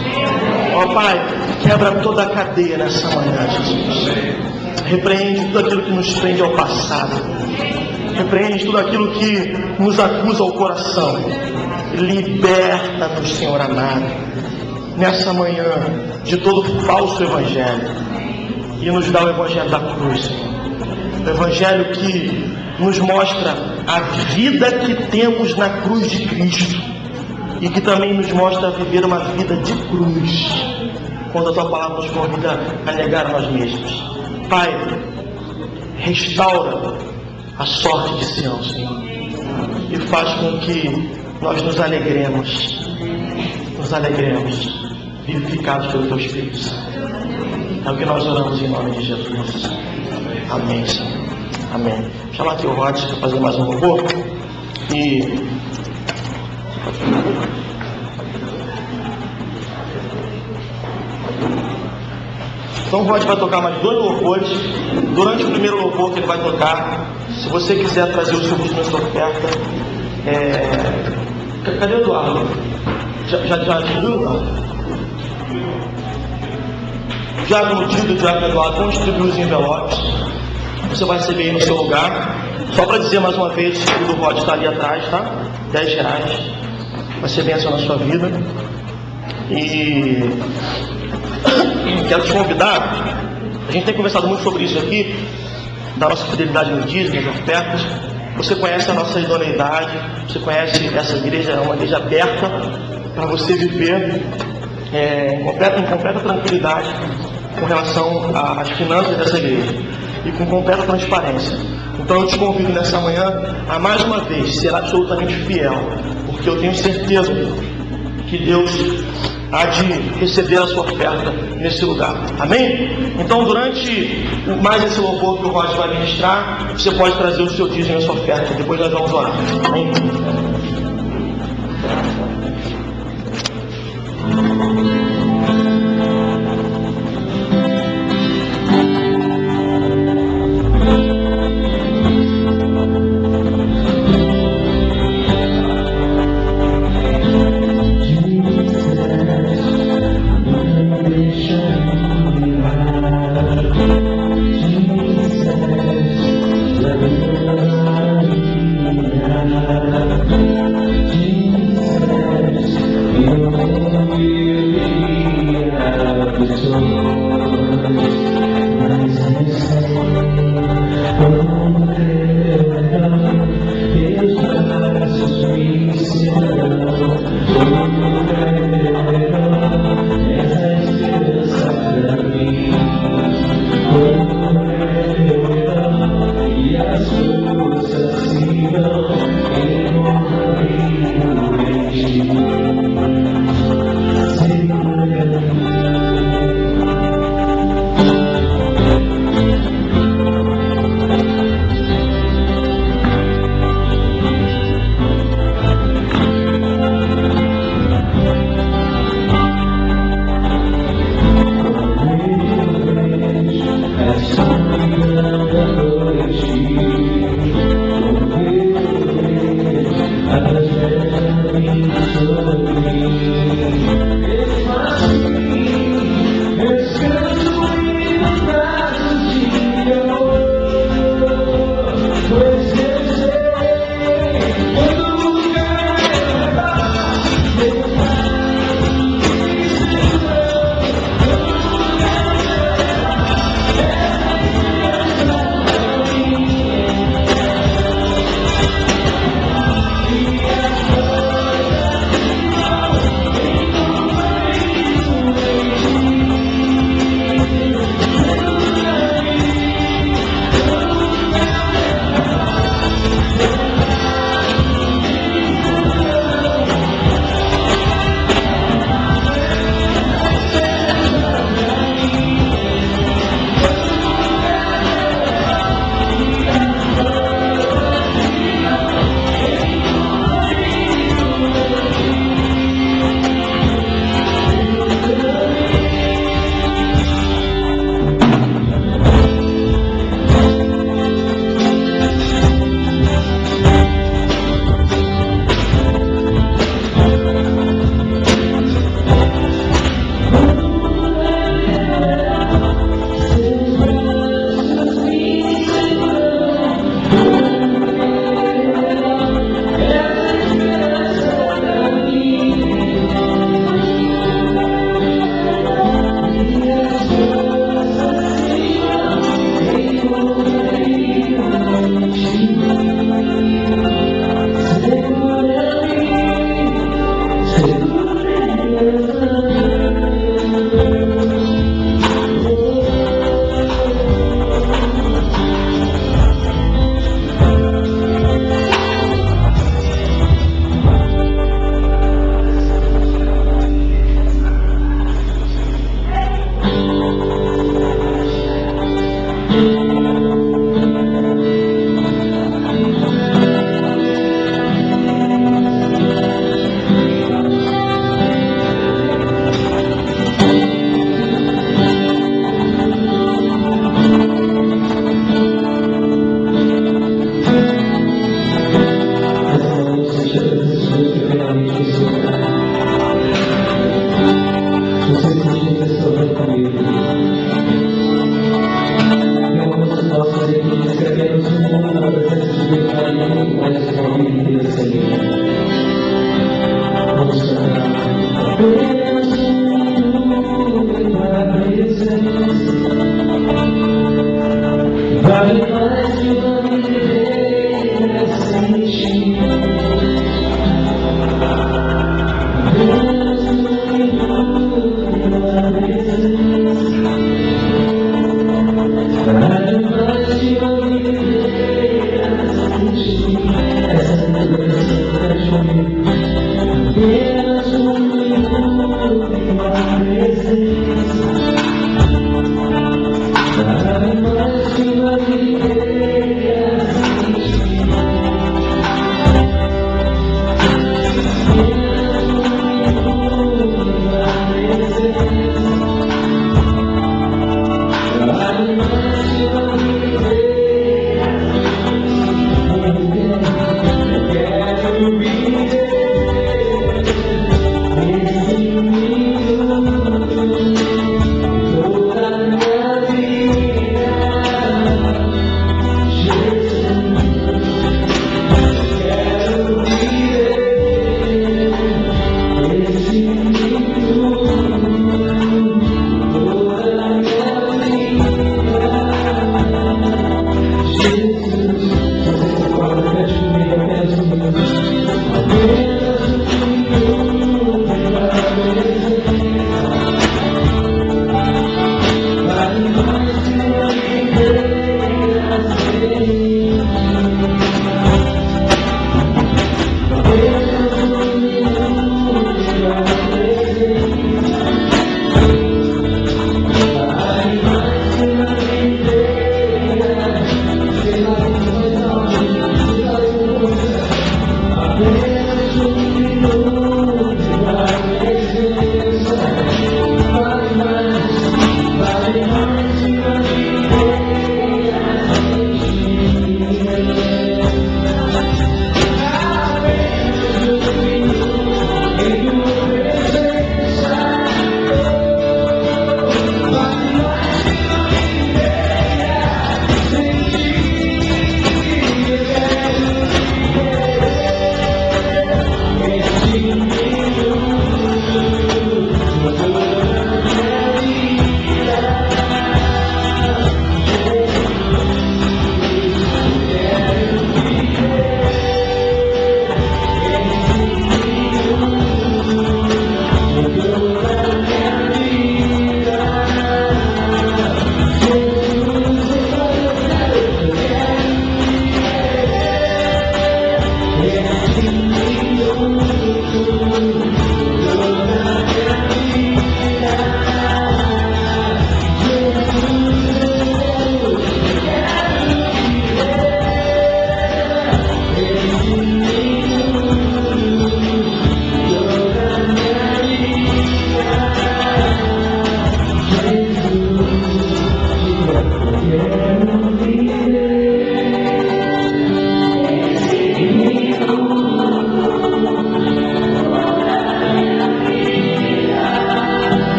Ó Pai, quebra toda a cadeia nessa manhã, Jesus. Repreende tudo aquilo que nos prende ao passado, repreende tudo aquilo que nos acusa ao coração. Liberta-nos, Senhor amado, nessa manhã, de todo falso evangelho, e nos dá o Evangelho da cruz, Senhor. O Evangelho que nos mostra a vida que temos na cruz de Cristo, e que também nos mostra a viver uma vida de cruz, quando a Tua palavra nos convida a negar a nós mesmos. Pai, restaura a sorte de Sião, Senhor, e faz com que nós nos alegremos, vivificados pelo Teu Espírito Santo. É o que nós oramos em nome de Jesus. Amém, Senhor. Amém. Chama aqui o Rod para fazer mais um louvor. Então o Rod vai tocar mais 2 louvores. Durante o primeiro louvor que ele vai tocar, se você quiser trazer o seu dízimo, a sua oferta, cadê o Eduardo? Já distribuiu? Diácono Dido e Diácono Eduardo vão distribuir os envelopes. Você vai receber aí no seu lugar. Só para dizer mais uma vez, o do Rod está ali atrás, tá? R$10. Vai ser bênção na sua vida. E quero te convidar. A gente tem conversado muito sobre isso aqui, da nossa fidelidade no dízimo, nas ofertas. Você conhece a nossa idoneidade, você conhece essa igreja, é uma igreja aberta para você viver em completa tranquilidade com relação às finanças dessa igreja e com completa transparência. Então eu te convido nessa manhã a mais uma vez ser absolutamente fiel, porque eu tenho certeza que Deus há de receber a sua oferta nesse lugar. Amém? Então durante mais esse louvor que o Rod vai ministrar, você pode trazer o seu dízimo e a sua oferta. Depois nós vamos orar. Amém? E as forças se dão em honra e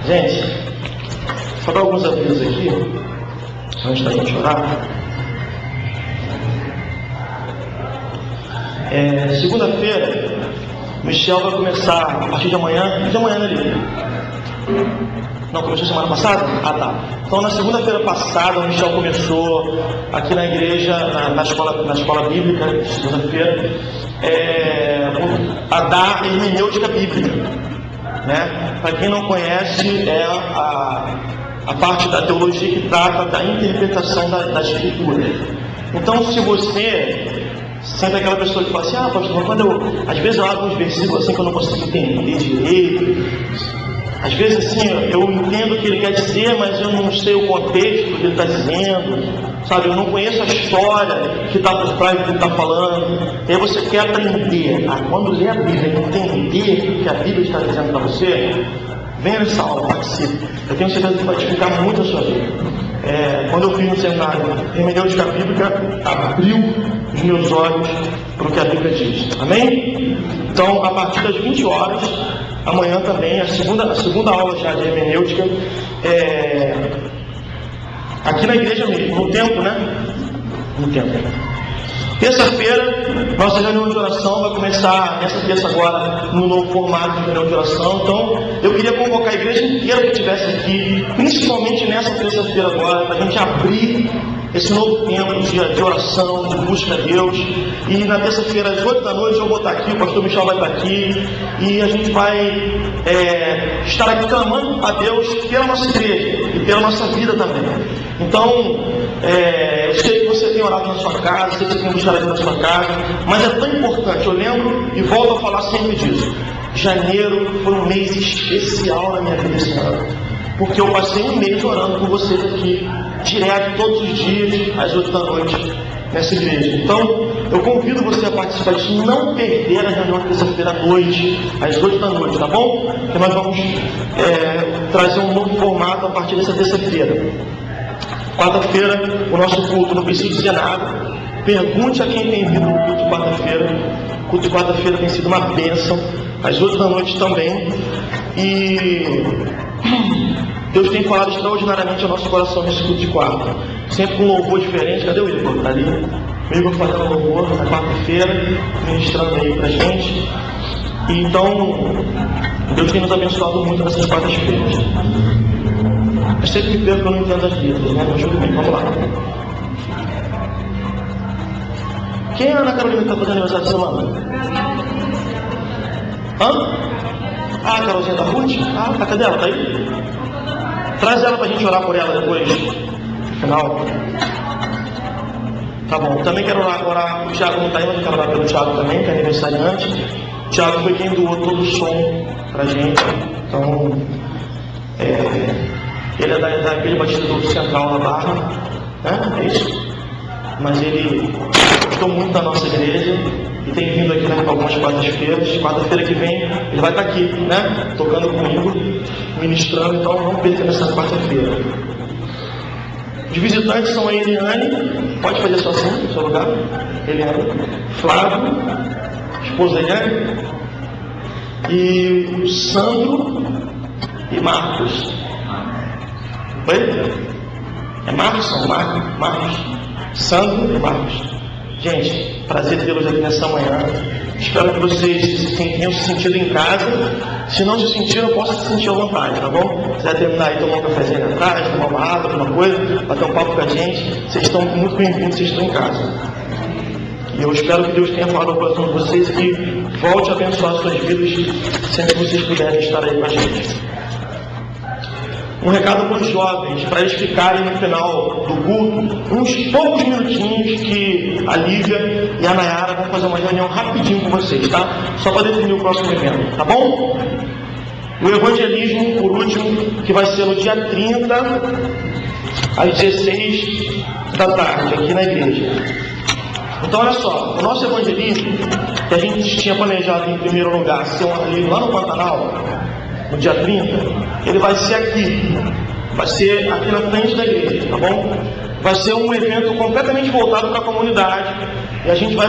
Gente, vou dar alguns avisos aqui, antes da gente orar. Segunda-feira, Michel vai começar a partir de amanhã, né, Lívia? Não, começou semana passada? Ah, tá. Então, na segunda-feira passada, o Michel começou aqui na igreja, na escola bíblica, segunda-feira, a dar hermenêutica bíblica, né? Para quem não conhece, é a parte da teologia que trata da interpretação das escrituras. Então, se você sempre aquela pessoa que fala assim, pastor, às vezes eu abro uns versículos assim que eu não consigo entender direito. Às vezes assim, eu entendo o que ele quer dizer, mas eu não sei o contexto que ele está dizendo, sabe? Eu não conheço a história que está por trás do que ele está falando. E aí você quer aprender a, quando ler a Bíblia, entender o que a Bíblia está dizendo para você, venha nessa aula, participe. Eu tenho certeza que vai edificar muito a sua vida. Quando eu fiz no seminário, hermenêutica bíblica abriu os meus olhos para o que a Bíblia diz. Amém? Então, a partir das 20 horas, amanhã também, a segunda aula já de hermenêutica, aqui na igreja mesmo, no templo, né? No templo. Terça-feira, nossa reunião de oração vai começar nessa terça agora, no novo formato de reunião de oração. Então, eu queria convocar a igreja inteira que estivesse aqui, principalmente nessa terça-feira agora, para a gente abrir esse novo tempo de oração, de busca a Deus. E na terça-feira, às 8 da noite, eu vou estar aqui, o pastor Michel vai estar aqui, e a gente vai estar aqui clamando a Deus pela nossa igreja e pela nossa vida também. Então, eu sei que você tem orado na sua casa, sei que você tem buscado aqui na sua casa, mas é tão importante, eu lembro e volto a falar sempre disso. Janeiro foi um mês especial na minha vida esse ano, porque eu passei um mês orando com vocês aqui, direto, todos os dias, às 8 da noite, nessa igreja. Então, eu convido você a participar disso, não perder a reunião de terça-feira à noite, às 8 da noite, tá bom? Porque nós vamos trazer um novo formato a partir dessa terça-feira. Quarta-feira, o nosso culto, não preciso dizer nada. Pergunte a quem tem vindo no culto de quarta-feira. O culto de quarta-feira tem sido uma bênção, às 8 da noite também. E Deus tem falado extraordinariamente ao nosso coração nesse culto de quarta. Sempre com um louvor diferente. Cadê o Igor? Está ali. O Igor fazendo louvor na quarta-feira, ministrando aí pra gente. E então, Deus tem nos abençoado muito nessas quartas-feiras. Eu sempre me perco que eu não entendo as letras, né? Mas tudo bem, vamos lá. Quem é a Ana Carolina que está fazendo aniversário essa semana? A Carolzinha da Ruth? Tá, cadê ela? Tá aí? Traz ela pra gente orar por ela depois, no final. Tá bom, também quero orar. O Thiago não está aí, mas eu quero orar pelo Thiago também, que é aniversariante. O Thiago foi quem doou todo o som pra gente. Então, ele é daquele batidor central da Barra, né? É isso? Mas ele gostou muito da nossa igreja e tem vindo aqui algumas quartas-feiras. Quarta-feira que vem ele vai estar aqui, né? Tocando comigo, ministrando, então não perca nessa quarta-feira. Os visitantes são a Eliane, pode fazer só assim, no seu lugar. Eliane, Flávio, esposa Eliane, e o Sandro e Marcos. Oi? É Marcos? Marcos. Sandro e Marcos. Gente, prazer tê-los aqui nessa manhã. Espero que vocês tenham se sentido em casa. Se não se sentiram, possa se sentir à vontade, tá bom? Se vai terminar aí, tomar um cafezinho atrás, tomar uma água, alguma coisa, bater um papo com a gente. Vocês estão muito bem-vindos, vocês estão em casa. E eu espero que Deus tenha falado ao coração de vocês e volte a abençoar suas vidas sempre que vocês puderem estar aí com a gente. Um recado para os jovens, para eles ficarem no final do culto, uns poucos minutinhos que a Lívia e a Nayara vão fazer uma reunião rapidinho com vocês, tá? Só para definir o próximo evento, tá bom? O evangelismo, por último, que vai ser no dia 30, às 16 da tarde, aqui na igreja. Então, olha só, o nosso evangelismo, que a gente tinha planejado em primeiro lugar ser ali lá no Pantanal, no dia 30, ele vai ser aqui na frente da igreja, tá bom? Vai ser um evento completamente voltado para a comunidade, e a gente vai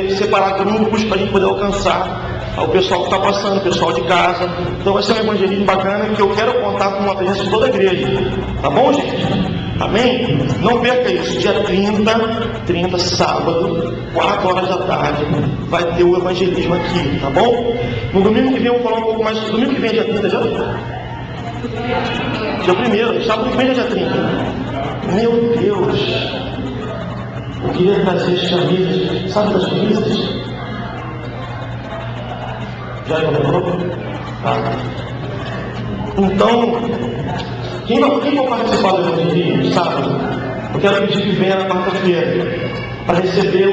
separar grupos para a gente poder alcançar ao pessoal que está passando, o pessoal de casa. Então vai ser um evangelismo bacana que eu quero contar com a presença de toda a igreja. Tá bom, gente? Amém? Não perca isso. Dia 30, sábado, 4 horas da tarde, vai ter o evangelismo aqui, tá bom? No domingo que vem eu vou falar um pouco mais. Domingo que vem é dia 30, já? Dia 1º, sábado que vem é dia 30. Meu Deus! Eu queria trazer as camisas. Sabe das camisas? Já encontrou? Tá. Então, quem vai participar do evangelismo, sabe? Eu quero pedir que venha na quarta-feira para receber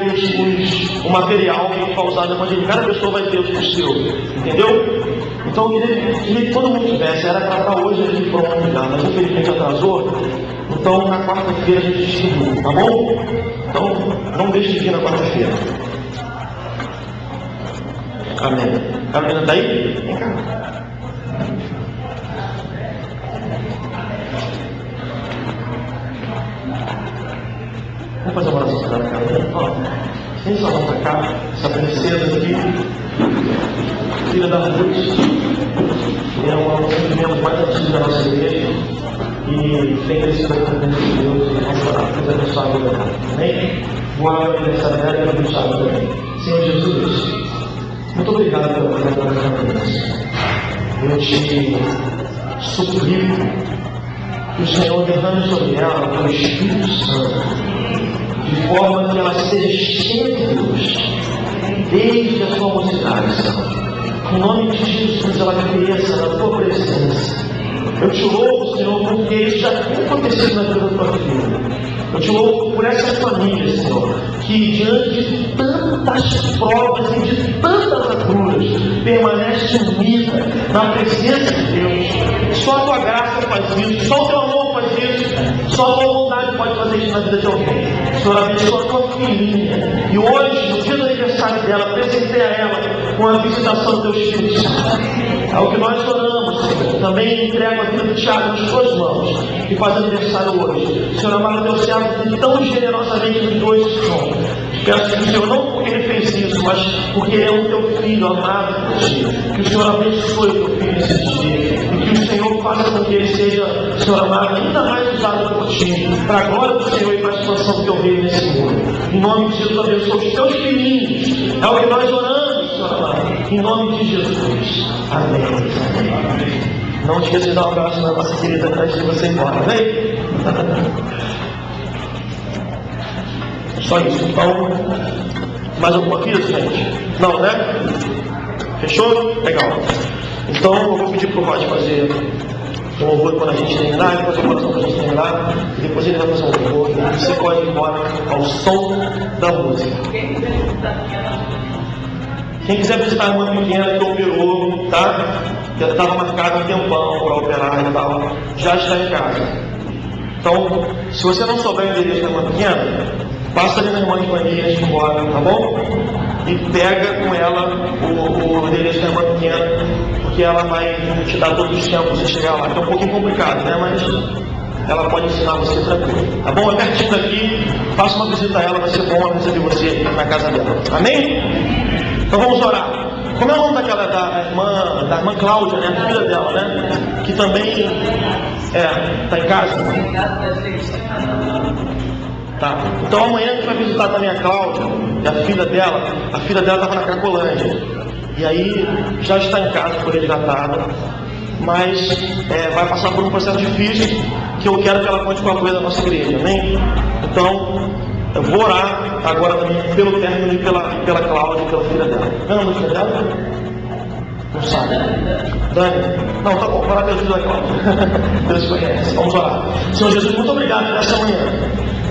o material que vai usar no evangelismo. Cada pessoa vai ter o seu, entendeu? Então eu queria que todo mundo tivesse. Era para estar hoje aqui pronto já, mas infelizmente atrasou. Então na quarta-feira a gente distribui, tá bom? Então não deixe de vir na quarta-feira. Amém. A menina está aí? Vem cá. Vamos fazer uma oração para cá. Vem só para cá. Essa princesa aqui, filha da Ruth, é uma dos membros mais antigos da nossa igreja e tem crescido aqui dentro de Deus e vamos orar. Deus abençoe a vida dela. Amém? Boa noite nessa velha e abençoada também. Senhor Jesus, muito obrigado pela vida da minha cabeça. Eu te suplico que o Senhor derrame sobre ela o teu Espírito Santo, de forma que ela seja cheia de Deus, desde a sua mocidade, Senhor. Em nome de Jesus, ela cresça na tua presença. Eu te louvo, Senhor, porque isso já tem acontecido na vida da tua filha. Eu te louvo por essa família, Senhor, que diante de tantas provas e de tantas agruras, permanece unida na presença de Deus. Só a tua graça faz isso, só o teu amor faz isso, só a tua bondade pode fazer isso na vida de alguém. Senhor, abençoa a tua filhinha. E hoje, no dia do aniversário dela, presenteia ela com a visitação do teu Espírito Santo. É o que nós oramos, Senhor. Também entrego a vida de Tiago nas tuas mãos, que faz aniversário hoje. Senhor, amado teu servo, que tão generosamente nos dois são. Peço que o Senhor, não porque ele fez isso, mas porque ele é um teu filho amado por ti. Que o Senhor abençoe o teu filho nesse dia. E que o Senhor faça com que ele seja, Senhor amado, ainda mais usado por ti, para a glória do Senhor e para a expansão do teu reino nesse mundo. Em nome de Jesus, abençoe os teus filhinhos. É o que nós oramos, Senhor amado. Em nome de Jesus. Amém. Amém. Não esqueça de dar um abraço na nossa querida antes de você ir embora. Amém? Só isso. Então, mais alguma coisa, gente? Não, né? Fechou? Legal. Então, eu vou pedir para o Rod fazer um louvor quando a gente terminar, depois eu faço quando a gente terminar, e depois ele vai fazer um louvor. E você pode ir embora ao som da música. Quem quiser visitar uma pequena que operou, tá? Que estava marcado um tempão para operar e tal, já está em casa. Então, se você não souber o endereço da irmã pequena, passa ali na irmã de família e embora, tá bom? E pega com ela o endereço da irmã pequena, porque ela vai te dar todos os tempos você chegar lá. É um pouquinho complicado, né? Mas ela pode ensinar você tranquilo. Tá bom? É pertinho daqui, faça uma visita a ela, vai ser bom receber você na casa dela. Amém? Então vamos orar. Como é o nome daquela da irmã Cláudia, né? A filha dela, né? Que também está em casa. Tá. Então amanhã a gente vai visitar também a Cláudia e a filha dela. A filha dela estava na Cracolândia. E aí já está em casa, por resgatada. Mas vai passar por um processo difícil que eu quero que ela conte com a apoio da nossa igreja. Amém? Então, eu vou orar agora também pelo término e pela Cláudia e pela filha dela. Não é o nome da filha dela? Não sabe? Dani? Não, tá bom, vai lá pela filha da Cláudia. Deus conhece. Vamos orar. Senhor Jesus, muito obrigado por essa manhã.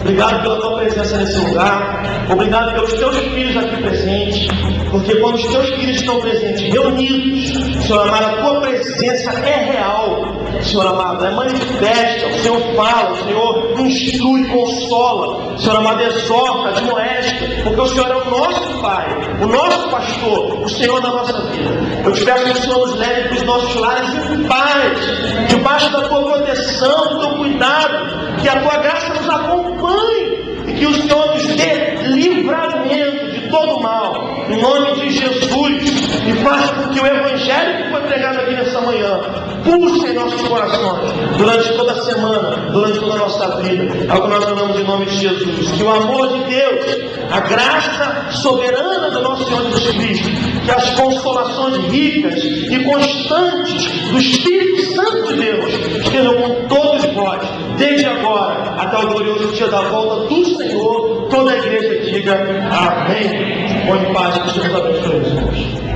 Obrigado pela tua presença nesse lugar. Obrigado pelos teus filhos aqui presentes. Porque quando os teus filhos estão presentes, reunidos, Senhor amado, a tua presença é real. Senhor amado, é manifesta. O Senhor fala, o Senhor instrui, consola. Senhor amado, exorta, admoesta. Porque o Senhor é o nosso Pai, o nosso pastor, o Senhor da nossa vida. Eu te peço que o Senhor nos leve para os nossos lares em paz, debaixo da tua proteção, do teu cuidado. Que a tua graça nos acompanhe e que o Senhor nos dê livramento de todo mal, em nome de Jesus, e faça com que o Evangelho que foi pregado aqui nessa manhã pulse em nossos corações durante toda a semana, durante toda a nossa vida. É o que nós amamos em nome de Jesus. Que o amor de Deus, a graça soberana do nosso Senhor Jesus Cristo, que as consolações ricas e constantes do Espírito Santo de Deus estejam com todos vós, desde agora até o glorioso dia da volta do Senhor. Toda a igreja diga amém. Põe paz, que Deus abençoe, irmãos.